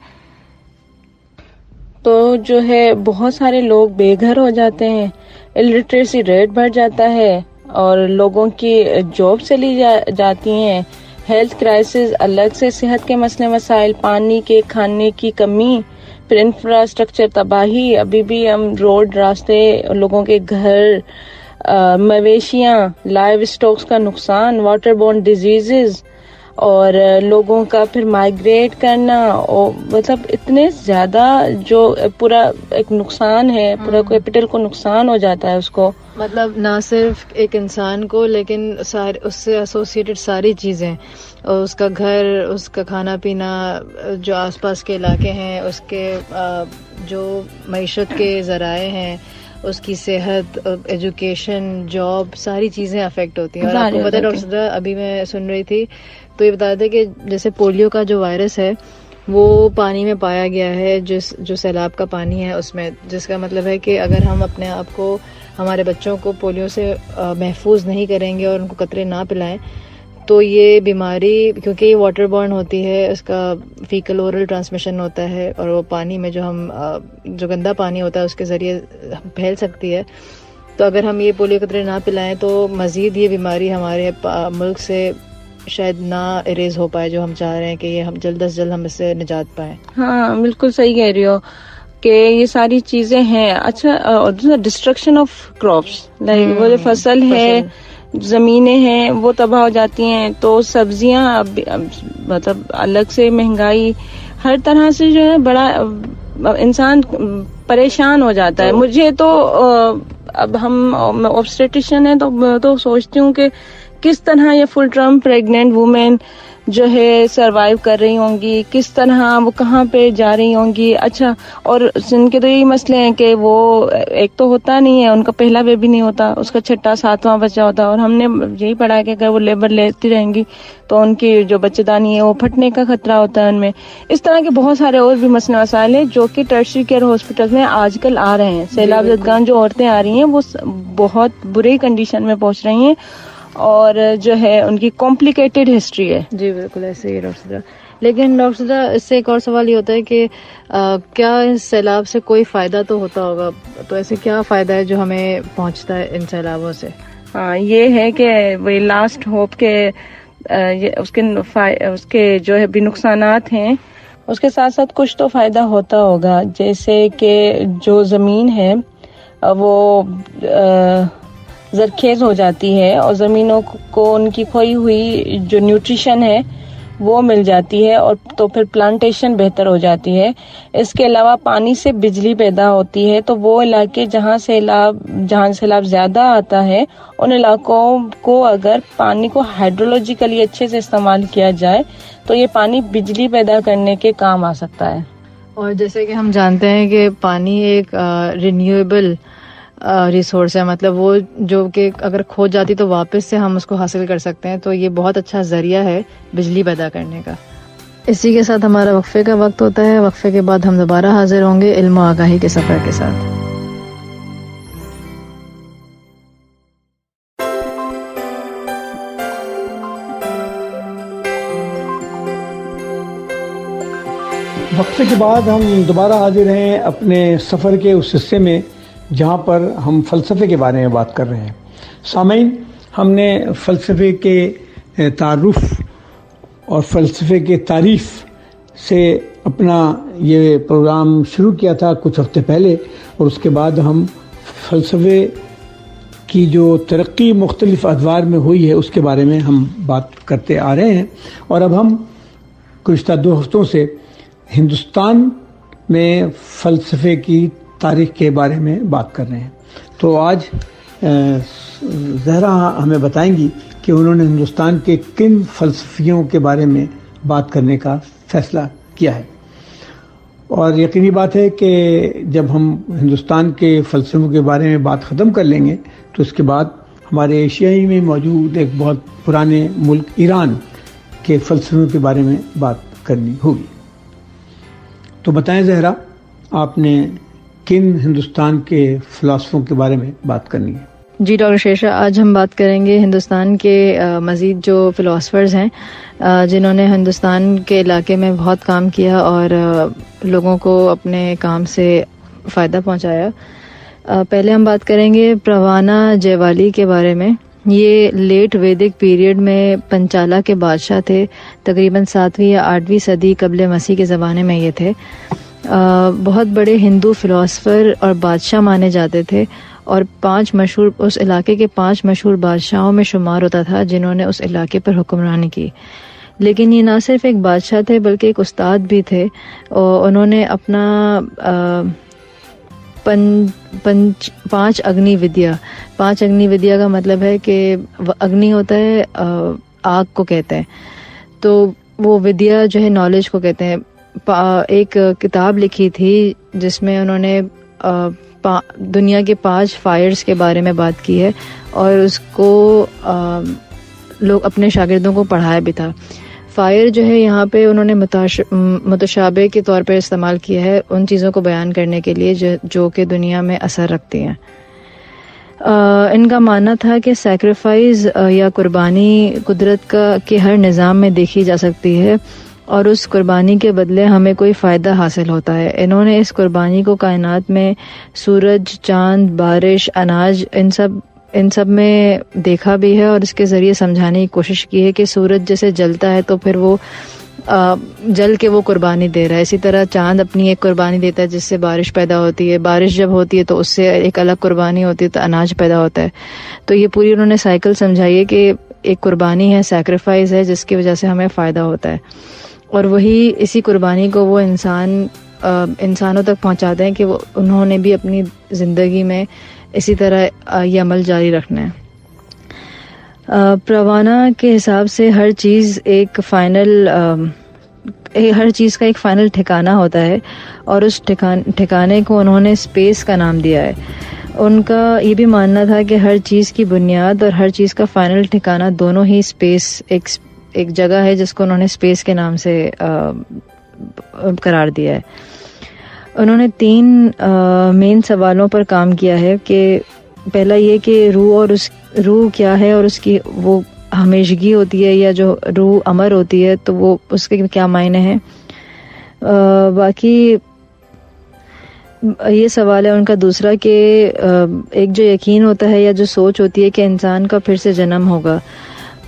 تو جو ہے بہت سارے لوگ بے گھر ہو جاتے ہیں، الٹریسی ریٹ بڑھ جاتا ہے، اور لوگوں کی جاب چلی جاتی ہیں، ہیلتھ کرائسس الگ سے، صحت کے مسئلے مسائل، پانی کے کھانے کی کمی، پھر انفراسٹرکچر تباہی. ابھی بھی ہم روڈ، راستے، لوگوں کے گھر، مویشیاں، لائیو اسٹاکس کا نقصان، واٹر بورن ڈیزیزز، اور لوگوں کا پھر مائگریٹ کرنا، اور مطلب اتنے زیادہ جو پورا ایک نقصان ہے، پورا کیپٹل کو نقصان ہو جاتا ہے اس کو. مطلب نہ صرف ایک انسان کو، لیکن اس سے ایسوسیٹڈ ساری چیزیں، اس کا گھر، اس کا کھانا پینا، جو آس پاس کے علاقے ہیں، اس کے جو معیشت کے ذرائع ہیں، اس کی صحت، ایجوکیشن، جاب، ساری چیزیں افیکٹ ہوتی ہیں. اور آپ کو پتہ ہے ڈاکٹر صدرہ، ابھی میں سن رہی تھی تو یہ بتا تھے کہ جیسے پولیو کا جو وائرس ہے وہ پانی میں پایا گیا ہے، جو سیلاب کا پانی ہے اس میں، جس کا مطلب ہے کہ اگر ہم اپنے آپ کو، ہمارے بچوں کو پولیو سے محفوظ نہیں کریں گے اور ان کو قطرے نہ پلائیں، تو یہ بیماری، کیونکہ یہ واٹر بورن ہوتی ہے، اس کا فیکل اورل ٹرانسمیشن ہوتا ہے، اور وہ پانی میں جو گندا پانی ہوتا ہے اس کے ذریعے پھیل سکتی ہے. تو اگر ہم یہ پولیو قطرے نہ پلائیں تو مزید یہ بیماری ہمارے ملک سے شاید نہ اریز ہو پائے، جو ہم چاہ رہے ہیں کہ یہ ہم جلد از جلد ہم اس سے نجات پائیں. ہاں بالکل صحیح کہہ رہی ہو کہ یہ ساری چیزیں ہیں. اچھا، ڈسٹرکشن آف کراپس، وہ جو فصل ہے، زمینیں ہیں وہ تباہ ہو جاتی ہیں، تو سبزیاں مطلب الگ سے مہنگائی، ہر طرح سے جو ہے بڑا انسان پریشان ہو جاتا ہے. مجھے تو اب ہم آبسٹیٹیشین ہیں تو میں تو سوچتی ہوں کہ کس طرح یہ فل ٹرم پریگننٹ وومن جو ہے سروائیو کر رہی ہوں گی, کس طرح وہ کہاں پہ جا رہی ہوں گی. اچھا, اور ان کے تو یہی مسئلے ہیں کہ وہ ایک تو ہوتا نہیں ہے, ان کا پہلا بیبی نہیں ہوتا, اس کا 6واں 7واں بچہ ہوتا ہے, اور ہم نے یہی پڑھا کہ اگر وہ لیبر لیتی رہیں گی تو ان کی جو بچہ دانی ہے وہ پھٹنے کا خطرہ ہوتا ہے ان میں. اس طرح کے بہت سارے اور بھی مسئلے مسائل ہیں جو کہ ٹرشری کیئر ہاسپٹل میں آج کل آ رہے ہیں. سیلاب زدگان جو عورتیں آ رہی ہیں وہ بہت بری کنڈیشن میں پہنچ رہی ہیں, اور جو ہے ان کی کمپلیکیٹڈ ہسٹری ہے. جی بالکل ایسے ہی ڈاکٹر صدرہ. لیکن ڈاکٹر صدرہ اس سے ایک اور سوال یہ ہوتا ہے کہ کیا اس سیلاب سے کوئی فائدہ تو ہوتا ہوگا, تو ایسے کیا فائدہ ہے جو ہمیں پہنچتا ہے ان سیلابوں سے؟ ہاں, یہ ہے کہ وہی لاسٹ ہوپ کے اس کے جو ہے بھی نقصانات ہیں, اس کے ساتھ ساتھ کچھ تو فائدہ ہوتا ہوگا. جیسے کہ جو زمین ہے وہ زرخیز ہو جاتی ہے اور زمینوں کو ان کی کھوئی ہوئی جو نیوٹریشن ہے وہ مل جاتی ہے, اور تو پھر پلانٹیشن بہتر ہو جاتی ہے. اس کے علاوہ پانی سے بجلی پیدا ہوتی ہے, تو وہ علاقے جہاں سیلاب زیادہ آتا ہے ان علاقوں کو اگر پانی کو ہائیڈرولوجیکلی اچھے سے استعمال کیا جائے تو یہ پانی بجلی پیدا کرنے کے کام آ سکتا ہے. اور جیسے کہ ہم جانتے ہیں کہ پانی ایک رینیویبل ریسورس ہے, مطلب وہ جو کہ اگر کھو جاتی تو واپس سے ہم اس کو حاصل کر سکتے ہیں, تو یہ بہت اچھا ذریعہ ہے بجلی پیدا کرنے کا. اسی کے ساتھ ہمارا وقفے کا وقت ہوتا ہے. وقفے کے بعد ہم دوبارہ حاضر ہوں گے علم و آگاہی کے سفر کے ساتھ. وقفے کے بعد ہم دوبارہ حاضر ہیں اپنے سفر کے اس حصے میں جہاں پر ہم فلسفے کے بارے میں بات کر رہے ہیں. سامعین, ہم نے فلسفے کے تعارف اور فلسفے کے تعریف سے اپنا یہ پروگرام شروع کیا تھا کچھ ہفتے پہلے, اور اس کے بعد ہم فلسفے کی جو ترقی مختلف ادوار میں ہوئی ہے اس کے بارے میں ہم بات کرتے آ رہے ہیں. اور اب ہم گزشتہ 2 ہفتوں سے ہندوستان میں فلسفے کی تاریخ کے بارے میں بات کر رہے ہیں. تو آج زہرا ہمیں بتائیں گی کہ انہوں نے ہندوستان کے کن فلسفیوں کے بارے میں بات کرنے کا فیصلہ کیا ہے. اور یقینی بات ہے کہ جب ہم ہندوستان کے فلسفوں کے بارے میں بات ختم کر لیں گے تو اس کے بعد ہمارے ایشیائی میں موجود ایک بہت پرانے ملک ایران کے فلسفوں کے بارے میں بات کرنی ہوگی. تو بتائیں زہرا, آپ نے کن ہندوستان کے فلسفوں کے بارے میں بات کرنی ہے؟ جی ڈاکٹر شیشا, آج ہم بات کریں گے ہندوستان کے مزید جو فلاسفرز ہیں جنہوں نے ہندوستان کے علاقے میں بہت کام کیا اور لوگوں کو اپنے کام سے فائدہ پہنچایا. پہلے ہم بات کریں گے پروانا جیوالی کے بارے میں. یہ لیٹ ویدک پیریڈ میں پنچالا کے بادشاہ تھے. تقریباً 7ویں یا 8ویں صدی قبل مسیح کے زمانے میں یہ تھے. بہت بڑے ہندو فلاسفر اور بادشاہ مانے جاتے تھے, اور 5 مشہور اس علاقے کے 5 مشہور بادشاہوں میں شمار ہوتا تھا جنہوں نے اس علاقے پر حکمرانی کی. لیکن یہ نہ صرف ایک بادشاہ تھے بلکہ ایک استاد بھی تھے, اور انہوں نے اپنا 5 اگنی ودیا. 5 اگنی ودیا کا مطلب ہے کہ اگنی ہوتا ہے آگ کو کہتے ہیں, تو وہ ودیا جو ہے نالج کو کہتے ہیں. ایک کتاب لکھی تھی جس میں انہوں نے دنیا کے 5 فائرز کے بارے میں بات کی ہے, اور اس کو لوگ اپنے شاگردوں کو پڑھایا بھی تھا. فائر جو ہے یہاں پہ انہوں نے متشابہ کے طور پر استعمال کیا ہے ان چیزوں کو بیان کرنے کے لیے جو کہ دنیا میں اثر رکھتی ہیں. ان کا ماننا تھا کہ سیکریفائز یا قربانی قدرت کے ہر نظام میں دیکھی جا سکتی ہے, اور اس قربانی کے بدلے ہمیں کوئی فائدہ حاصل ہوتا ہے. انہوں نے اس قربانی کو کائنات میں سورج, چاند, بارش, اناج ان سب میں دیکھا بھی ہے, اور اس کے ذریعے سمجھانے کی کوشش کی ہے کہ سورج جیسے جلتا ہے تو پھر وہ جل کے وہ قربانی دے رہا ہے. اسی طرح چاند اپنی ایک قربانی دیتا ہے جس سے بارش پیدا ہوتی ہے. بارش جب ہوتی ہے تو اس سے ایک الگ قربانی ہوتی ہے تو اناج پیدا ہوتا ہے. تو یہ پوری انہوں نے سائیکل سمجھائی ہے کہ ایک قربانی ہے, سیکریفائز ہے, جس کی وجہ سے ہمیں فائدہ ہوتا ہے, اور وہی اسی قربانی کو وہ انسانوں تک پہنچاتے ہیں کہ انہوں نے بھی اپنی زندگی میں اسی طرح یہ عمل جاری رکھنا ہے. پروانہ کے حساب سے ہر چیز ہر چیز کا ایک فائنل ٹھکانہ ہوتا ہے، اور اس ٹھکانے کو انہوں نے اسپیس کا نام دیا ہے. ان کا یہ بھی ماننا تھا کہ ہر چیز کی بنیاد اور ہر چیز کا فائنل ٹھکانہ دونوں ہی اسپیس، ایک جگہ ہے جس کو انہوں نے اسپیس کے نام سے قرار دیا ہے. انہوں نے 3 مین سوالوں پر کام کیا ہے کہ پہلا یہ کہ روح کیا ہے اور اس کی وہ ہمیشگی ہوتی ہے یا جو روح امر ہوتی ہے تو وہ اس کے کیا معنی ہیں. باقی یہ سوال ہے ان کا دوسرا کہ ایک جو یقین ہوتا ہے یا جو سوچ ہوتی ہے کہ انسان کا پھر سے جنم ہوگا،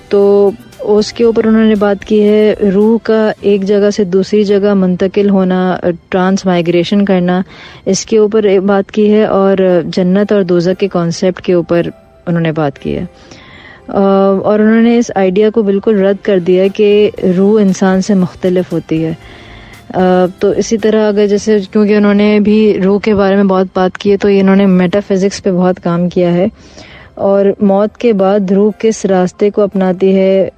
تو اس کے اوپر انہوں نے بات کی ہے. روح کا ایک جگہ سے دوسری جگہ منتقل ہونا، ٹرانس مائگریشن کرنا، اس کے اوپر بات کی ہے. اور جنت اور دوزخ کے کانسیپٹ کے اوپر انہوں نے بات کی ہے. اور انہوں نے اس آئیڈیا کو بالکل رد کر دیا کہ روح انسان سے مختلف ہوتی ہے. تو اسی طرح اگر جیسے کیونکہ انہوں نے بھی روح کے بارے میں بہت بات کی ہے تو انہوں نے میٹا فزکس پہ بہت کام کیا ہے. اور موت کے بعد روح کس راستے کو اپناتی ہے،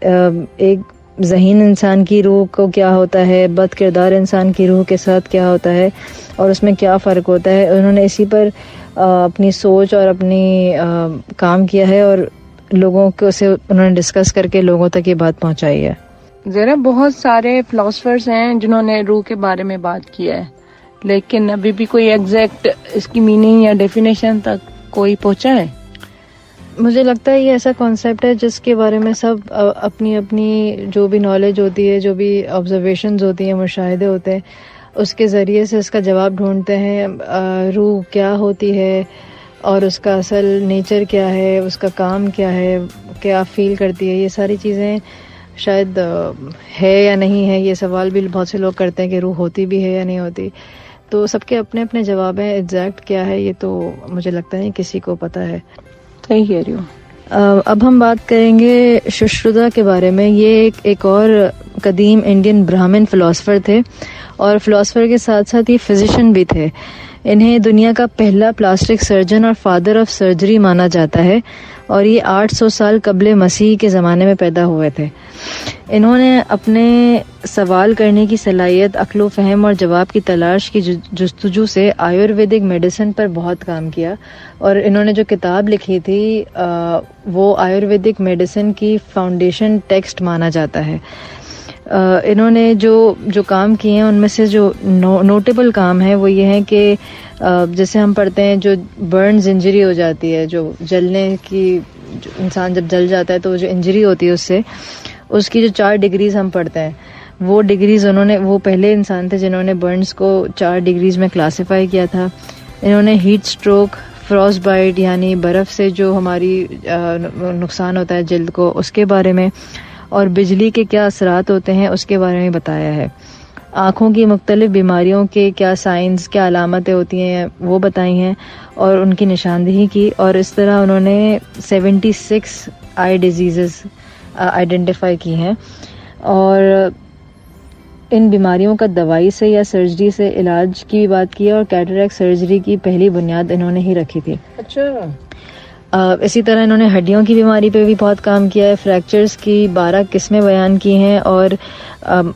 ایک ذہین انسان کی روح کو کیا ہوتا ہے، بد کردار انسان کی روح کے ساتھ کیا ہوتا ہے اور اس میں کیا فرق ہوتا ہے. انہوں نے اسی پر اپنی سوچ اور اپنی کام کیا ہے اور لوگوں کو اسے انہوں نے ڈسکس کر کے لوگوں تک یہ بات پہنچائی ہے. ذرا بہت سارے فلاسفرز ہیں جنہوں نے روح کے بارے میں بات کیا ہے، لیکن ابھی بھی کوئی ایگزیکٹ اس کی میننگ یا ڈیفینیشن تک کوئی پہنچا ہے؟ مجھے لگتا ہے یہ ایسا کانسیپٹ ہے جس کے بارے میں سب اپنی جو بھی نالج ہوتی ہے، جو بھی آبزرویشنز ہوتی ہیں، مشاہدے ہوتے ہیں، اس کے ذریعے سے اس کا جواب ڈھونڈتے ہیں. روح کیا ہوتی ہے اور اس کا اصل نیچر کیا ہے، اس کا کام کیا ہے، کیا فیل کرتی ہے، یہ ساری چیزیں شاید ہے یا نہیں ہے. یہ سوال بھی بہت سے لوگ کرتے ہیں کہ روح ہوتی بھی ہے یا نہیں ہوتی. تو سب کے اپنے اپنے جواب ہیں. ایگزیکٹ کیا ہے یہ تو مجھے لگتا نہیں کسی کو پتہ ہے. صحیح کہہ رہی ہوں. اب ہم بات کریں گے ششردھا کے بارے میں. یہ ایک اور قدیم انڈین برہمن فلاسفر تھے اور فلاسفر کے ساتھ ساتھ یہ فزیشین بھی تھے. انہیں دنیا کا پہلا پلاسٹک سرجن اور فادر آف سرجری مانا جاتا ہے اور یہ 800 سال قبل مسیح کے زمانے میں پیدا ہوئے تھے. انہوں نے اپنے سوال کرنے کی صلاحیت، عقل و فہم اور جواب کی تلاش کی جستجو سے آیورویدک میڈیسن پر بہت کام کیا. اور انہوں نے جو کتاب لکھی تھی وہ آیورویدک میڈیسن کی فاؤنڈیشن ٹیکسٹ مانا جاتا ہے. انہوں نے جو کام کیے ہیں ان میں سے جو نوٹیبل کام ہے وہ یہ ہے کہ جیسے ہم پڑھتے ہیں جو برنز انجری ہو جاتی ہے، جو جلنے کی، انسان جب جل جاتا ہے تو جو انجری ہوتی ہے اس کی جو 4 ڈگریز ہم پڑھتے ہیں، وہ ڈگریز وہ پہلے انسان تھے جنہوں نے برنز کو 4 ڈگریز میں کلاسیفائی کیا تھا. انہوں نے ہیٹ سٹروک، فروسٹ بائٹ یعنی برف سے جو ہماری نقصان ہوتا ہے جلد کو، اس کے بارے میں، اور بجلی کے کیا اثرات ہوتے ہیں اس کے بارے میں بتایا ہے. آنکھوں کی مختلف بیماریوں کے کیا سائنز، کیا علامتیں ہوتی ہیں وہ بتائی ہیں اور ان کی نشاندہی کی. اور اس طرح انہوں نے 76 آئی ڈیزیزز آئیڈینٹیفائی کی ہیں اور ان بیماریوں کا دوائی سے یا سرجری سے علاج کی بھی بات کی ہے اور کیٹریکٹ سرجری کی پہلی بنیاد انہوں نے ہی رکھی تھی. اچھا. اسی طرح انہوں نے ہڈیوں کی بیماری پہ بھی بہت کام کیا ہے. فریکچرز کی 12 قسمیں بیان کی ہیں اور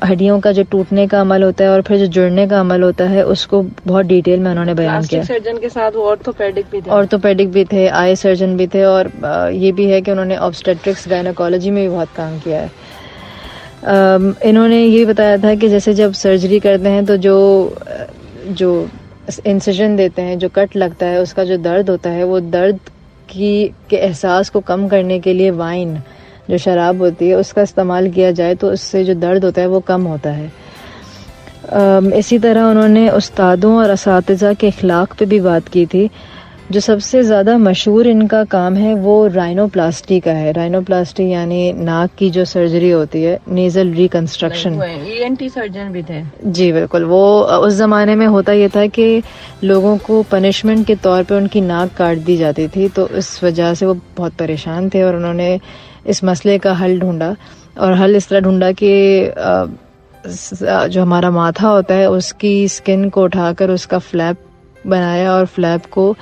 ہڈیوں کا جو ٹوٹنے کا عمل ہوتا ہے اور پھر جو جڑنے کا عمل ہوتا ہے اس کو بہت ڈیٹیل میں انہوں نے بیان کیا. پلاسٹک سرجن کے ساتھ وہ آرتھوپیڈک بھی تھے، آئی سرجن بھی تھے اور یہ بھی ہے کہ انہوں نے آبسٹیٹرکس گائنیکالوجی میں بھی بہت کام کیا ہے. انہوں نے یہ بتایا تھا کہ جیسے جب سرجری کرتے ہیں تو جو انسیجن دیتے ہیں، جو کٹ لگتا ہے، اس کا جو درد ہوتا ہے، وہ درد کے احساس کو کم کرنے کے لیے وائن جو شراب ہوتی ہے اس کا استعمال کیا جائے تو اس سے جو درد ہوتا ہے وہ کم ہوتا ہے. اسی طرح انہوں نے استادوں اور اساتذہ کے اخلاق پہ بھی بات کی تھی. جو سب سے زیادہ مشہور ان کا کام ہے وہ رائنوپلاسٹی کا ہے. رائنوپلاسٹی یعنی ناک کی جو سرجری ہوتی ہے، نیزل ریکنسٹرکشن. ENT سرجن بھی تھے. جی بالکل. وہ اس زمانے میں ہوتا یہ تھا کہ لوگوں کو پنشمنٹ کے طور پہ ان کی ناک کاٹ دی جاتی تھی، تو اس وجہ سے وہ بہت پریشان تھے اور انہوں نے اس مسئلے کا حل ڈھونڈا. اور حل اس طرح ڈھونڈا کہ جو ہمارا ماتھا ہوتا ہے اس کی اسکن کو اٹھا کر اس کا فلیپ بنایا اور فلیپ کو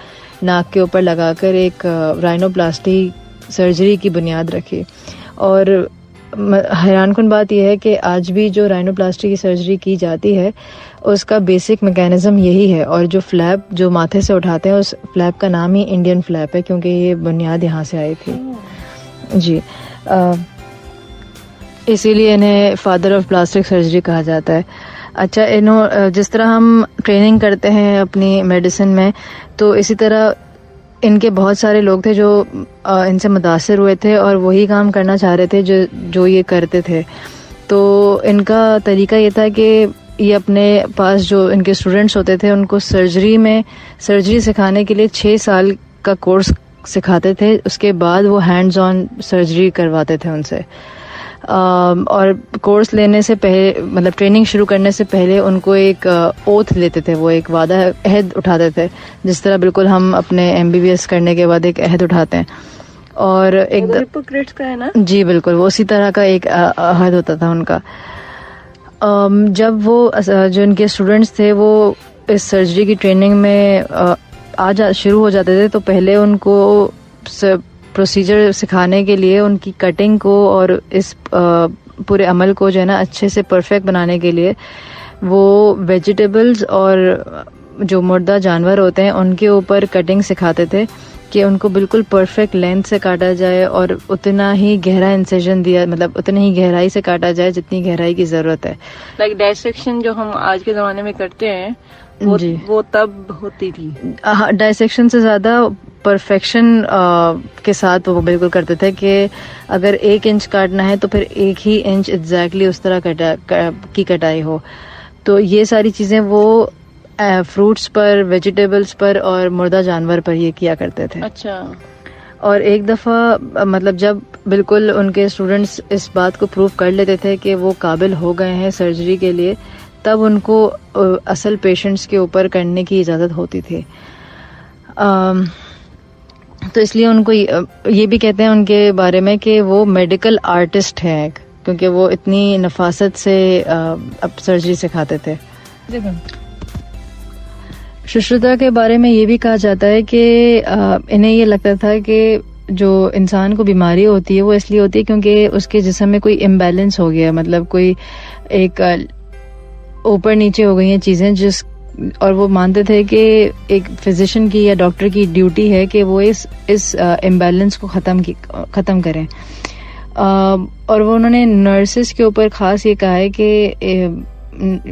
ناک کے اوپر لگا کر ایک رائنوپلاسٹی سرجری کی بنیاد رکھی. اور حیران کن بات یہ ہے کہ آج بھی جو رائنوپلاسٹی کی سرجری کی جاتی ہے اس کا بیسک میکینزم یہی ہے, اور جو فلیپ جو ماتھے سے اٹھاتے ہیں اس فلیپ کا نام ہی انڈین فلیپ ہے, کیونکہ یہ بنیاد یہاں سے آئی تھی. جی, اسی لیے انہیں فادر آف پلاسٹک سرجری کہا جاتا ہے. اچھا, جس طرح ہم ٹریننگ کرتے ہیں اپنی میڈیسن میں, تو اسی طرح ان کے بہت سارے لوگ تھے جو ان سے متاثر ہوئے تھے اور وہی کام کرنا چاہ رہے تھے جو یہ کرتے تھے. تو ان کا طریقہ یہ تھا کہ یہ اپنے پاس جو ان کے اسٹوڈنٹس ہوتے تھے ان کو سرجری سکھانے کے لیے 6 سال کا کورس سکھاتے تھے. اس کے بعد وہ ہینڈز آن سرجری کرواتے تھے ان سے. اور کورس لینے سے پہلے, مطلب ٹریننگ شروع کرنے سے پہلے ان کو ایک اوتھ لیتے تھے, وہ ایک وعدہ عہد اٹھاتے تھے, جس طرح بالکل ہم اپنے MBBS کرنے کے بعد ایک عہد اٹھاتے ہیں. اور ایک ہپوکریٹس کا ہے نا؟ جی بالکل, وہ اسی طرح کا ایک عہد ہوتا تھا ان کا. جب وہ جو ان کے اسٹوڈنٹس تھے وہ اس سرجری کی ٹریننگ میں شروع ہو جاتے تھے, تو پہلے ان کو پروسیجر سکھانے کے لیے ان کی کٹنگ کو اور اس پورے عمل کو جو ہے نا اچھے سے پرفیکٹ بنانے کے لیے وہ ویجیٹیبلز اور جو مردہ جانور ہوتے ہیں ان کے اوپر کٹنگ سکھاتے تھے کہ ان کو بالکل پرفیکٹ لینتھ سے کاٹا جائے اور اتنا ہی گہرا انسیژن دیا, مطلب اتنی ہی گہرائی سے کاٹا جائے جتنی گہرائی کی ضرورت ہے. لائک ڈائسیکشن جو ہم آج کے زمانے میں کرتے ہیں وہ تب ہوتی تھی. ڈائسیکشن سے زیادہ پرفیکشن کے ساتھ وہ بالکل کرتے تھے کہ اگر 1 انچ کاٹنا ہے تو پھر 1 ہی انچ ایگزیکٹلی اس طرح کی کٹائی ہو. تو یہ ساری چیزیں وہ فروٹس پر, ویجیٹیبلس پر اور مردہ جانور پر یہ کیا کرتے تھے. اچھا. اور ایک دفعہ مطلب جب بالکل ان کے اسٹوڈنٹس اس بات کو پروف کر لیتے تھے کہ وہ قابل ہو گئے ہیں سرجری کے لیے, تب ان کو اصل پیشنٹس کے اوپر کرنے کی اجازت ہوتی تھی. تو اس لیے ان کو یہ بھی کہتے ہیں ان کے بارے میں کہ وہ میڈیکل آرٹسٹ ہیں, کیونکہ وہ اتنی نفاست سے اب سرجری سکھاتے تھے. ششرتا کے بارے میں یہ بھی کہا جاتا ہے کہ انہیں یہ لگتا تھا کہ جو انسان کو بیماری ہوتی ہے وہ اس لیے ہوتی ہے کیونکہ اس کے جسم میں کوئی امبیلنس ہو گیا, مطلب کوئی ایک اوپر نیچے ہو گئی ہیں چیزیں, اور وہ مانتے تھے کہ ایک فزیشین کی یا ڈاکٹر کی ڈیوٹی ہے کہ وہ اس امبیلنس کو ختم کریں. اور وہ انہوں نے نرسز کے اوپر خاص یہ کہا ہے کہ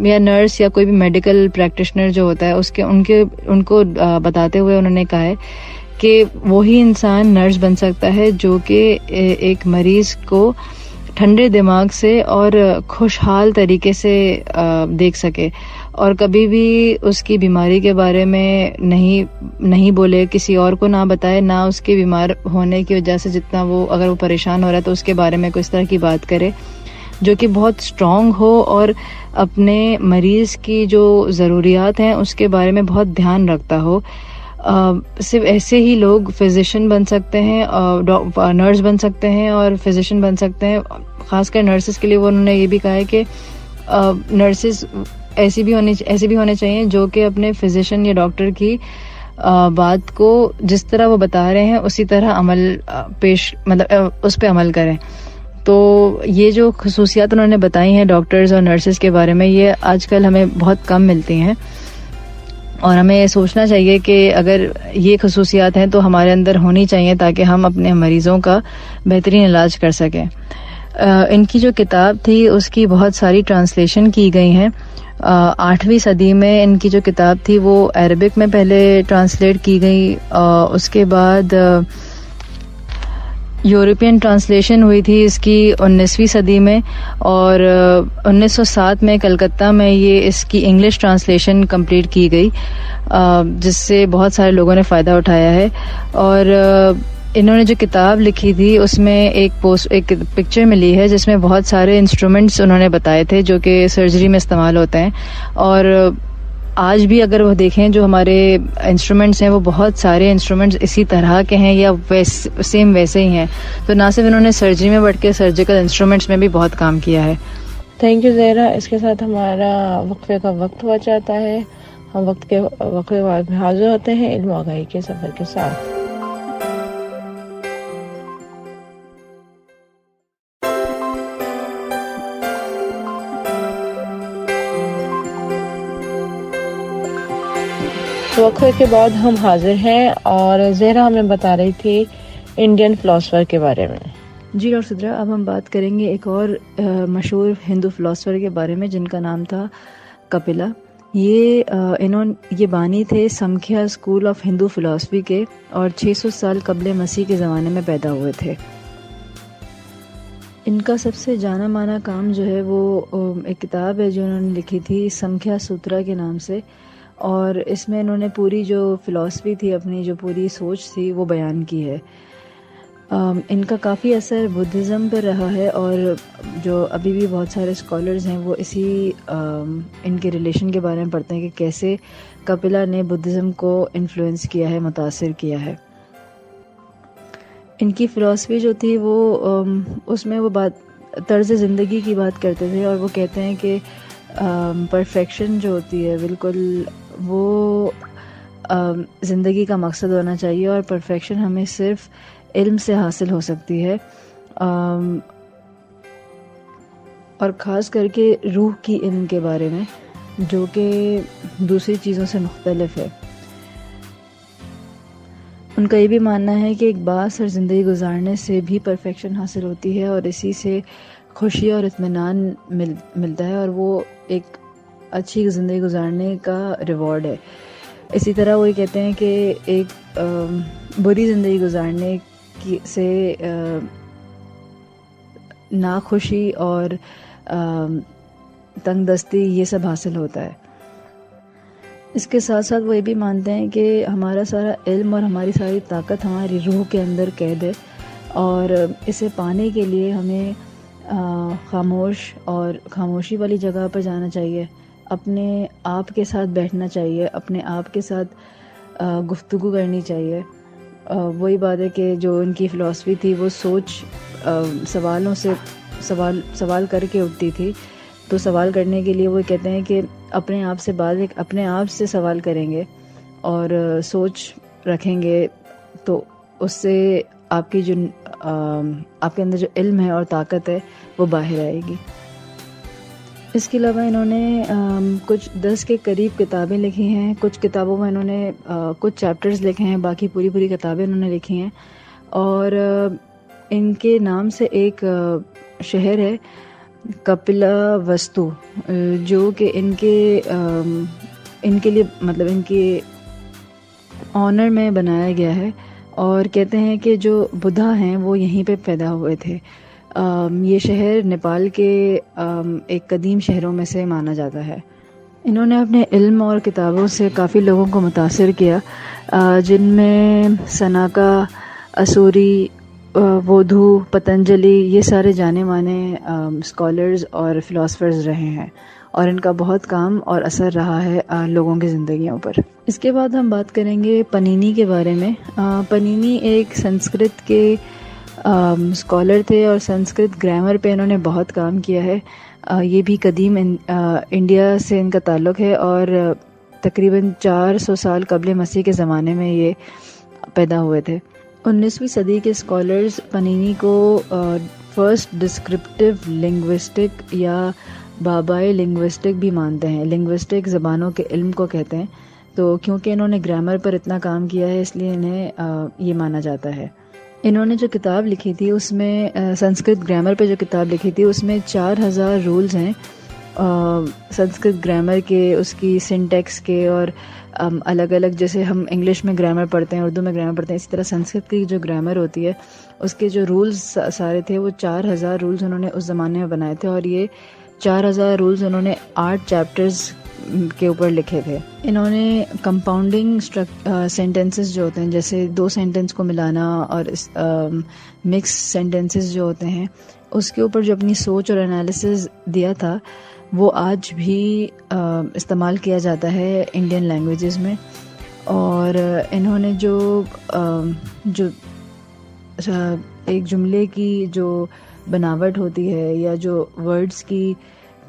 یا نرس یا کوئی بھی میڈیکل پریکٹیشنر جو ہوتا ہے ان کو بتاتے ہوئے انہوں نے کہا ہے کہ وہی انسان نرس بن سکتا ہے جو کہ ایک مریض کو ٹھنڈے دماغ سے اور خوشحال طریقے سے دیکھ سکے, اور کبھی بھی اس کی بیماری کے بارے میں نہیں بولے, کسی اور کو نہ بتائے, نہ اس کے بیمار ہونے کی وجہ سے جتنا اگر وہ پریشان ہو رہا ہے تو اس کے بارے میں کوئی اس طرح کی بات کرے جو کہ بہت اسٹرانگ ہو اور اپنے مریض کی جو ضروریات ہیں اس کے بارے میں بہت دھیان رکھتا ہو. صرف ایسے ہی لوگ فزیشین بن سکتے ہیں, نرس بن سکتے ہیں اور فزیشین بن سکتے ہیں. خاص کر نرسز کے لیے انہوں نے یہ بھی کہا ہے کہ نرسز ایسی بھی ہونے چاہیے جو کہ اپنے فزیشین یا ڈاکٹر کی بات کو جس طرح وہ بتا رہے ہیں اسی طرح اس پہ عمل کریں. تو یہ جو خصوصیات انہوں نے بتائی ہیں ڈاکٹرز اور نرسز کے بارے میں, یہ آج کل ہمیں بہت کم ملتی ہیں, اور ہمیں یہ سوچنا چاہیے کہ اگر یہ خصوصیات ہیں تو ہمارے اندر ہونی چاہیے تاکہ ہم اپنے مریضوں کا بہترین علاج کر سکیں. ان کی جو کتاب تھی اس کی بہت ساری ٹرانسلیشن کی گئی ہیں. 8ویں صدی میں ان کی جو کتاب تھی وہ عربک میں پہلے ٹرانسلیٹ کی گئی, اس کے بعد یورپین ٹرانسلیشن ہوئی تھی اس کی 19ویں صدی میں, اور 1907 میں کلکتہ میں یہ اس کی انگلش ٹرانسلیشن کمپلیٹ کی گئی, جس سے بہت سارے لوگوں نے فائدہ اٹھایا ہے. اور انہوں نے جو کتاب لکھی تھی اس میں ایک پکچر ملی ہے جس میں بہت سارے انسٹرومنٹس انہوں نے بتائے تھے جو کہ سرجری میں استعمال ہوتے ہیں, اور آج بھی اگر وہ دیکھیں جو ہمارے انسٹرومنٹس ہیں وہ بہت سارے انسٹرومنٹس اسی طرح کے ہیں یا سیم ویسے ہی ہیں. تو نہ صرف انہوں نے سرجری میں بٹ کے سرجیکل انسٹرومنٹس میں بھی بہت کام کیا ہے. Thank you Zahra. اس کے ساتھ ہمارا وقفے کا وقت ہو جاتا ہے. ہم وقفے کے بعد حاضر ہوتے ہیں علم و آگاہی کے سفر کے ساتھ. وقفے کے بعد ہم حاضر ہیں اور زہرا ہمیں بتا رہی تھی انڈین فلاسفر کے بارے میں. جی ڈاکٹر سدرا، اب ہم بات کریں گے ایک اور مشہور ہندو فلاسفر کے بارے میں جن کا نام تھا کپلا. یہ بانی تھے سمکھیا اسکول آف ہندو فلاسفی کے اور 600 سال قبل مسیح کے زمانے میں پیدا ہوئے تھے. ان کا سب سے جانا مانا کام جو ہے وہ ایک کتاب ہے جو انہوں نے لکھی تھی سمکھیا سوترا کے نام سے، اور اس میں انہوں نے پوری جو فلاسفی تھی، اپنی جو پوری سوچ تھی وہ بیان کی ہے. ان کا کافی اثر بدھزم پر رہا ہے، اور جو ابھی بھی بہت سارے اسکالرز ہیں وہ اسی ان کے ریلیشن کے بارے میں پڑھتے ہیں کہ کیسے کپلا نے بدھزم کو انفلوئنس کیا ہے، متاثر کیا ہے. ان کی فلاسفی جو تھی وہ اس میں وہ طرز زندگی کی بات کرتے تھے، اور وہ کہتے ہیں کہ پرفیکشن جو ہوتی ہے بالکل وہ زندگی کا مقصد ہونا چاہیے، اور پرفیکشن ہمیں صرف علم سے حاصل ہو سکتی ہے، اور خاص کر کے روح کی علم کے بارے میں جو کہ دوسری چیزوں سے مختلف ہے. ان کا یہ بھی ماننا ہے کہ ایک بااثر زندگی گزارنے سے بھی پرفیکشن حاصل ہوتی ہے، اور اسی سے خوشی اور اطمینان ملتا ہے، اور وہ ایک اچھی زندگی گزارنے کا ریوارڈ ہے. اسی طرح وہ یہ کہتے ہیں کہ ایک بری زندگی گزارنے سے ناخوشی اور تنگ دستی یہ سب حاصل ہوتا ہے. اس کے ساتھ ساتھ وہ یہ بھی مانتے ہیں کہ ہمارا سارا علم اور ہماری ساری طاقت ہماری روح کے اندر قید ہے، اور اسے پانے کے لیے ہمیں خاموشی والی جگہ پر جانا چاہیے، اپنے آپ کے ساتھ بیٹھنا چاہیے، اپنے آپ کے ساتھ گفتگو کرنی چاہیے. وہی بات ہے کہ جو ان کی فلاسفی تھی وہ سوچ سوالوں سے سوال کر کے اٹھتی تھی. تو سوال کرنے کے لیے وہ کہتے ہیں کہ اپنے آپ سے سوال کریں گے اور سوچ رکھیں گے تو اس سے آپ کے اندر جو علم ہے اور طاقت ہے وہ باہر آئے گی. اس کے علاوہ انہوں نے کچھ 10 کے قریب کتابیں لکھی ہیں. کچھ کتابوں میں انہوں نے کچھ چیپٹرز لکھے ہیں، باقی پوری کتابیں انہوں نے لکھی ہیں. اور ان کے نام سے ایک شہر ہے کپلا وستو، جو کہ ان کے لیے مطلب ان کے آنر میں بنایا گیا ہے، اور کہتے ہیں کہ جو بدھا ہیں وہ یہیں پہ پیدا ہوئے تھے. یہ شہر نیپال کے ایک قدیم شہروں میں سے مانا جاتا ہے. انہوں نے اپنے علم اور کتابوں سے کافی لوگوں کو متاثر کیا، جن میں سناکا، اسوری، وودھو، پتنجلی، یہ سارے جانے مانے اسکالرز اور فلاسفرز رہے ہیں، اور ان کا بہت کام اور اثر رہا ہے لوگوں کی زندگیوں پر. اس کے بعد ہم بات کریں گے پنینی کے بارے میں. پنینی ایک سنسکرت کے اسکالر تھے، اور سنسکرت گرامر پہ انہوں نے بہت کام کیا ہے. یہ بھی قدیم انڈیا سے ان کا تعلق ہے، اور تقریباً 400 سال قبل مسیح کے زمانے میں یہ پیدا ہوئے تھے. 19ویں صدی کے اسکالرز پنینی کو فرسٹ ڈسکرپٹیو لنگوسٹک یا بابائی لنگوسٹک بھی مانتے ہیں. لنگوسٹک زبانوں کے علم کو کہتے ہیں. تو کیونکہ انہوں نے گرامر پر اتنا کام کیا ہے اس لیے انہیں یہ مانا جاتا ہے. انہوں نے جو کتاب لکھی تھی اس میں سنسکرت گرامر پہ جو کتاب لکھی تھی اس میں 4000 رولز ہیں سنسکرت گرامر کے، اس کی سنٹیکس کے، اور الگ الگ جیسے ہم انگلش میں گرامر پڑھتے ہیں، اردو میں گرامر پڑھتے ہیں، اسی طرح سنسکرت کی جو گرامر ہوتی ہے اس کے جو رولز سارے تھے وہ 4000 رولز انہوں نے اس زمانے میں بنائے تھے. اور یہ 4000 رولز انہوں نے 8 چیپٹرز کے اوپر لکھے تھے. انہوں نے کمپاؤنڈنگ سینٹینسز جو ہوتے ہیں، جیسے 2 سینٹینس کو ملانا اور مکس سینٹینسز جو ہوتے ہیں، اس کے اوپر جو اپنی سوچ اور انالیسز دیا تھا وہ آج بھی استعمال کیا جاتا ہے انڈین لینگویجز میں. اور انہوں نے جو ایک جملے کی جو بناوٹ ہوتی ہے یا جو ورڈز کی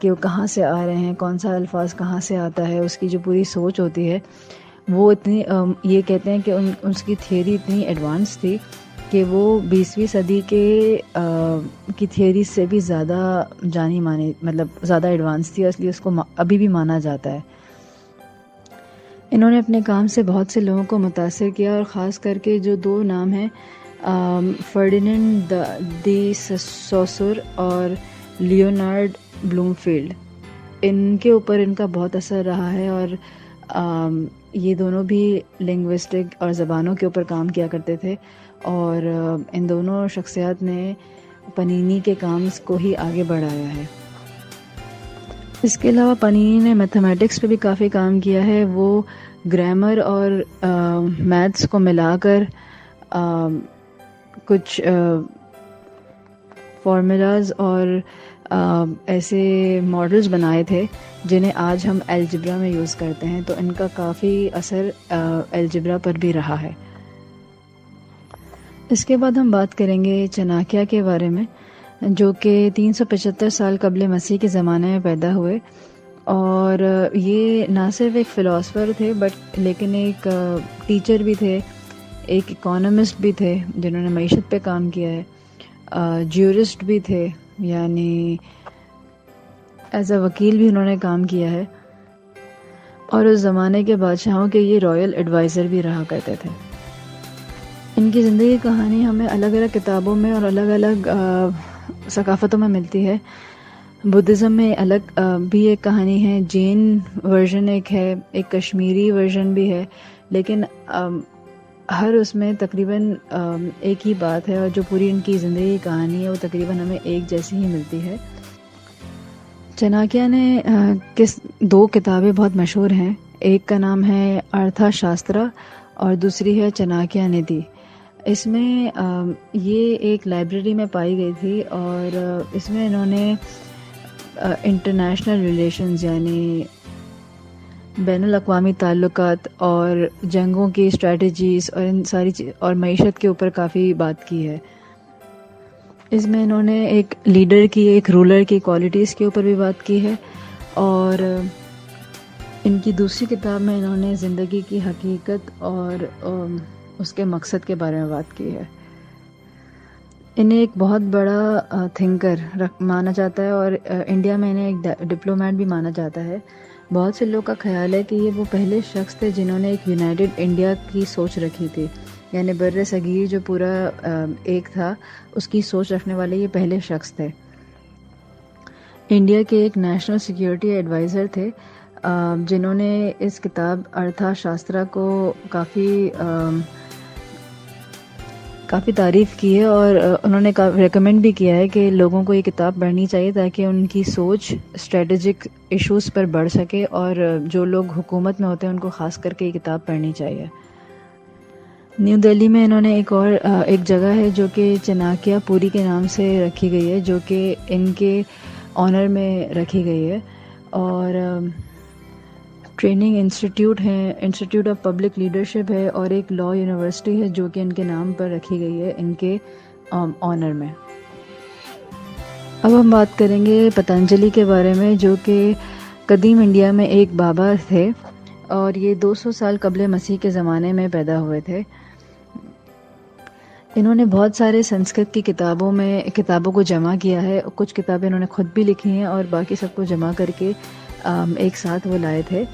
کہ وہ کہاں سے آ رہے ہیں، کون سا الفاظ کہاں سے آتا ہے، اس کی جو پوری سوچ ہوتی ہے وہ اتنی یہ کہتے ہیں کہ اس کی تھیوری اتنی ایڈوانس تھی کہ وہ 20ویں صدی کی تھیوری سے بھی زیادہ جانی مانی، مطلب زیادہ ایڈوانس تھی، اس لیے اس کو ابھی بھی مانا جاتا ہے. انہوں نے اپنے کام سے بہت سے لوگوں کو متاثر کیا، اور خاص کر کے جو 2 نام ہیں فرڈیننڈ دی سوسر اور لیونارڈ بلومفیلڈ، ان کے اوپر ان کا بہت اثر رہا ہے، اور یہ دونوں بھی لنگوسٹک اور زبانوں کے اوپر کام کیا کرتے تھے، اور ان دونوں شخصیات نے پنینی کے کام کو ہی آگے بڑھایا ہے۔ اس کے علاوہ پنینی نے میتھمیٹکس پہ بھی کافی کام کیا ہے۔ وہ گرامر اور میتھس کو ملا کر کچھ فارمولاز اور ایسے ماڈلز بنائے تھے جنہیں آج ہم الجبرا میں یوز کرتے ہیں، تو ان کا کافی اثر الجبرا پر بھی رہا ہے۔ اس کے بعد ہم بات کریں گے چناکیہ کے بارے میں، جو کہ 375 سال قبل مسیح کے زمانے میں پیدا ہوئے، اور یہ نہ صرف ایک فلاسفر تھے لیکن ایک ٹیچر بھی تھے، ایک اکانومسٹ بھی تھے جنہوں نے معیشت پہ کام کیا ہے، جیورسٹ بھی تھے، یعنی ایز اے وکیل بھی انہوں نے کام کیا ہے، اور اس زمانے کے بادشاہوں کے یہ رائل ایڈوائزر بھی رہا کرتے تھے۔ ان کی زندگی کی کہانی ہمیں الگ الگ کتابوں میں اور الگ الگ ثقافتوں میں ملتی ہے۔ بدھزم میں الگ بھی ایک کہانی ہے، جین ورژن ایک ہے، ایک کشمیری ورژن بھی ہے، لیکن ہر اس میں تقریباً ایک ہی بات ہے، اور جو پوری ان کی زندگی کی کہانی ہے وہ تقریباً ہمیں ایک جیسی ہی ملتی ہے۔ چناکیہ نے 2 کتابیں بہت مشہور ہیں، ایک کا نام ہے ارتھا شاسترا اور دوسری ہے چناکیہ ندھی۔ اس میں یہ ایک لائبریری میں پائی گئی تھی، اور اس میں انہوں نے انٹرنیشنل ریلیشنز یعنی بین الاقوامی تعلقات اور جنگوں کی اسٹریٹجیز اور ان ساری اور معیشت کے اوپر کافی بات کی ہے۔ اس میں انہوں نے ایک لیڈر کی، ایک رولر کی کوالٹیز کے اوپر بھی بات کی ہے، اور ان کی دوسری کتاب میں انہوں نے زندگی کی حقیقت اور اس کے مقصد کے بارے میں بات کی ہے۔ انہیں ایک بہت بڑا تھنکر مانا جاتا ہے، اور انڈیا میں انہیں ایک ڈپلومیٹ بھی مانا جاتا ہے۔ بہت سے لوگ کا خیال ہے کہ یہ وہ پہلے شخص تھے جنہوں نے ایک یونائٹڈ انڈیا کی سوچ رکھی تھی، یعنی بر صغیر جو پورا ایک تھا اس کی سوچ رکھنے والے یہ پہلے شخص تھے۔ انڈیا کے ایک نیشنل سیکیورٹی ایڈوائزر تھے، جنہوں نے اس کتاب ارتھا شاسترا کو کافی تعریف کی ہے، اور انہوں نے ریکمینڈ بھی کیا ہے کہ لوگوں کو یہ کتاب پڑھنی چاہیے تاکہ ان کی سوچ اسٹریٹجک ایشوز پر بڑھ سکے، اور جو لوگ حکومت میں ہوتے ہیں ان کو خاص کر کے یہ کتاب پڑھنی چاہیے۔ نیو دہلی میں انہوں نے ایک جگہ ہے جو کہ چناکیہ پوری کے نام سے رکھی گئی ہے، جو کہ ان کے آنر میں رکھی گئی ہے، اور ٹریننگ انسٹیٹیوٹ ہے، انسٹیٹیوٹ آف پبلک لیڈرشپ ہے، اور ایک لا یونیورسٹی ہے جو کہ ان کے نام پر رکھی گئی ہے ان کے آنر میں۔ اب ہم بات کریں گے پتنجلی کے بارے میں، جو کہ قدیم انڈیا میں ایک بابا تھے، اور یہ 200 سال قبل مسیح کے زمانے میں پیدا ہوئے تھے۔ انہوں نے بہت سارے سنسکرت کی کتابوں کو جمع کیا ہے، کچھ کتابیں انہوں نے خود بھی لکھی ہیں، اور باقی سب کو جمع کر کے ایک ساتھ وہ لائے تھے۔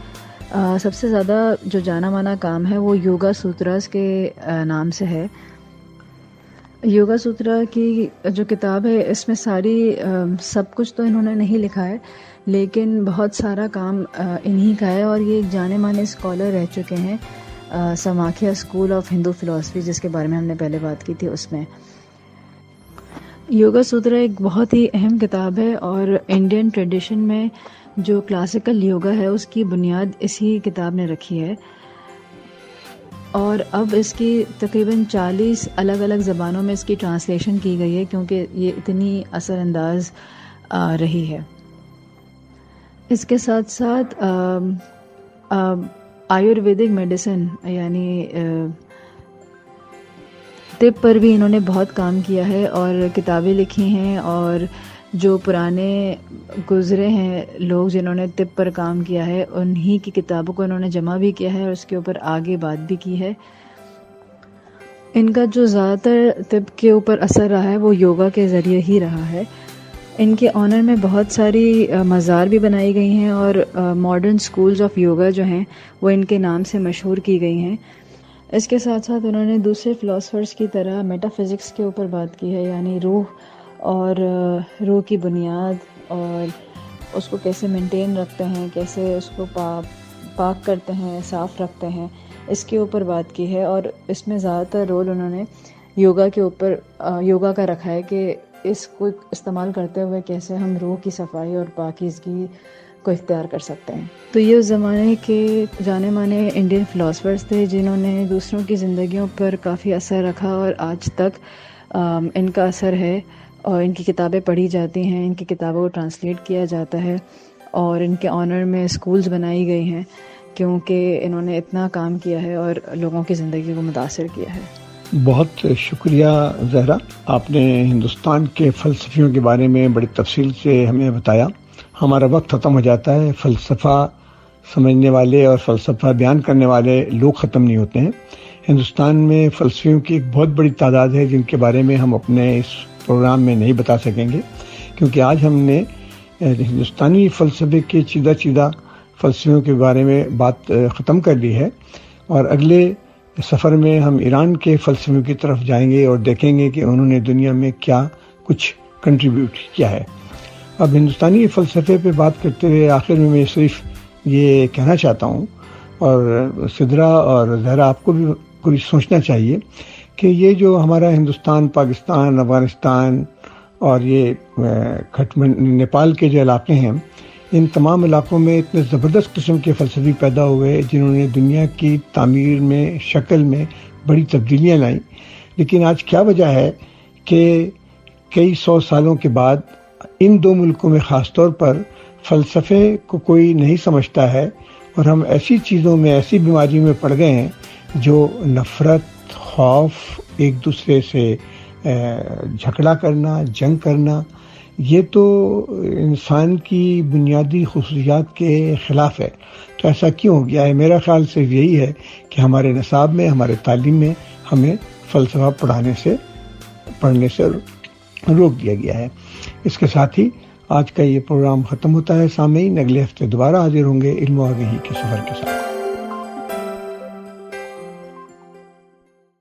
سب سے زیادہ جو جانا مانا کام ہے وہ یوگا سوتراز کے نام سے ہے۔ یوگا سوترا کی جو کتاب ہے اس میں سب کچھ تو انہوں نے نہیں لکھا ہے، لیکن بہت سارا کام انہی کا ہے، اور یہ ایک جانے مانے اسکالر رہ چکے ہیں سماکھیا اسکول آف ہندو فلاسفی، جس کے بارے میں ہم نے پہلے بات کی تھی۔ اس میں یوگا سوترا ایک بہت ہی اہم کتاب ہے، اور انڈین ٹریڈیشن میں جو کلاسیکل یوگا ہے اس کی بنیاد اسی کتاب نے رکھی ہے، اور اب اس کی تقریباً 40 الگ الگ زبانوں میں اس کی ٹرانسلیشن کی گئی ہے، کیونکہ یہ اتنی اثر انداز رہی ہے۔ اس کے ساتھ ساتھ آیورویدک میڈیسن یعنی طب پر بھی انہوں نے بہت کام کیا ہے اور کتابیں لکھی ہیں، اور جو پرانے گزرے ہیں لوگ جنہوں نے طب پر کام کیا ہے انہی کی کتابوں کو انہوں نے جمع بھی کیا ہے اور اس کے اوپر آگے بات بھی کی ہے۔ ان کا جو زیادہ تر طب کے اوپر اثر رہا ہے وہ یوگا کے ذریعے ہی رہا ہے، ان کے آنر میں بہت ساری مزار بھی بنائی گئی ہیں اور ماڈرن سکولز آف یوگا جو ہیں وہ ان کے نام سے مشہور کی گئی ہیں. اس کے ساتھ ساتھ انہوں نے دوسرے فلاسفرز کی طرح میٹا فزکس کے اوپر بات کی ہے، یعنی روح کی بنیاد اور اس کو کیسے مینٹین رکھتے ہیں، کیسے اس کو پاک کرتے ہیں، صاف رکھتے ہیں، اس کے اوپر بات کی ہے. اور اس میں زیادہ تر رول انہوں نے یوگا کا رکھا ہے کہ اس کو استعمال کرتے ہوئے کیسے ہم روح کی صفائی اور پاکیزگی کو اختیار کر سکتے ہیں. تو یہ اس زمانے کے جانے مانے انڈین فلاسفرز تھے جنہوں نے دوسروں کی زندگیوں پر کافی اثر رکھا، اور آج تک ان کا اثر ہے اور ان کی کتابیں پڑھی جاتی ہیں، ان کی کتابوں کو ٹرانسلیٹ کیا جاتا ہے، اور ان کے آنر میں اسکولز بنائی گئی ہیں کیونکہ انہوں نے اتنا کام کیا ہے اور لوگوں کی زندگی کو متاثر کیا ہے. بہت شکریہ زہرا، آپ نے ہندوستان کے فلسفیوں کے بارے میں بڑی تفصیل سے ہمیں بتایا. ہمارا وقت ختم ہو جاتا ہے. فلسفہ سمجھنے والے اور فلسفہ بیان کرنے والے لوگ ختم نہیں ہوتے ہیں. ہندوستان میں فلسفیوں کی ایک بہت بڑی تعداد ہے جن کے بارے میں ہم اپنے اس پروگرام میں نہیں بتا سکیں گے، کیونکہ آج ہم نے ہندوستانی فلسفے کے چیدہ فلسفیوں کے بارے میں بات ختم کر لی ہے، اور اگلے سفر میں ہم ایران کے فلسفیوں کی طرف جائیں گے اور دیکھیں گے کہ انہوں نے دنیا میں کیا کچھ کنٹریبیوٹ کیا ہے. اب ہندوستانی فلسفے پہ بات کرتے ہوئے آخر میں صرف یہ کہنا چاہتا ہوں، اور سدرا اور زہرا آپ کو بھی کچھ سوچنا چاہیے کہ یہ جو ہمارا ہندوستان، پاکستان، افغانستان اور یہ نیپال کے جو علاقے ہیں، ان تمام علاقوں میں اتنے زبردست قسم کے فلسفی پیدا ہوئے جنہوں نے دنیا کی تعمیر میں، شکل میں بڑی تبدیلیاں لائیں. لیکن آج کیا وجہ ہے کہ کئی سو سالوں کے بعد ان دو ملکوں میں خاص طور پر فلسفے کو کوئی نہیں سمجھتا ہے، اور ہم ایسی چیزوں میں، ایسی بیماری میں پڑ گئے ہیں جو نفرت، خوف، ایک دوسرے سے جھگڑا کرنا، جنگ کرنا، یہ تو انسان کی بنیادی خصوصیات کے خلاف ہے. تو ایسا کیوں ہو گیا ہے؟ میرا خیال صرف یہی ہے کہ ہمارے نصاب میں، ہمارے تعلیم میں ہمیں فلسفہ پڑھنے سے روک دیا گیا ہے. اس کے ساتھ ہی آج کا یہ پروگرام ختم ہوتا ہے. سامعین، اگلے ہفتے دوبارہ حاضر ہوں گے علم و آگہی کے سفر کے ساتھ.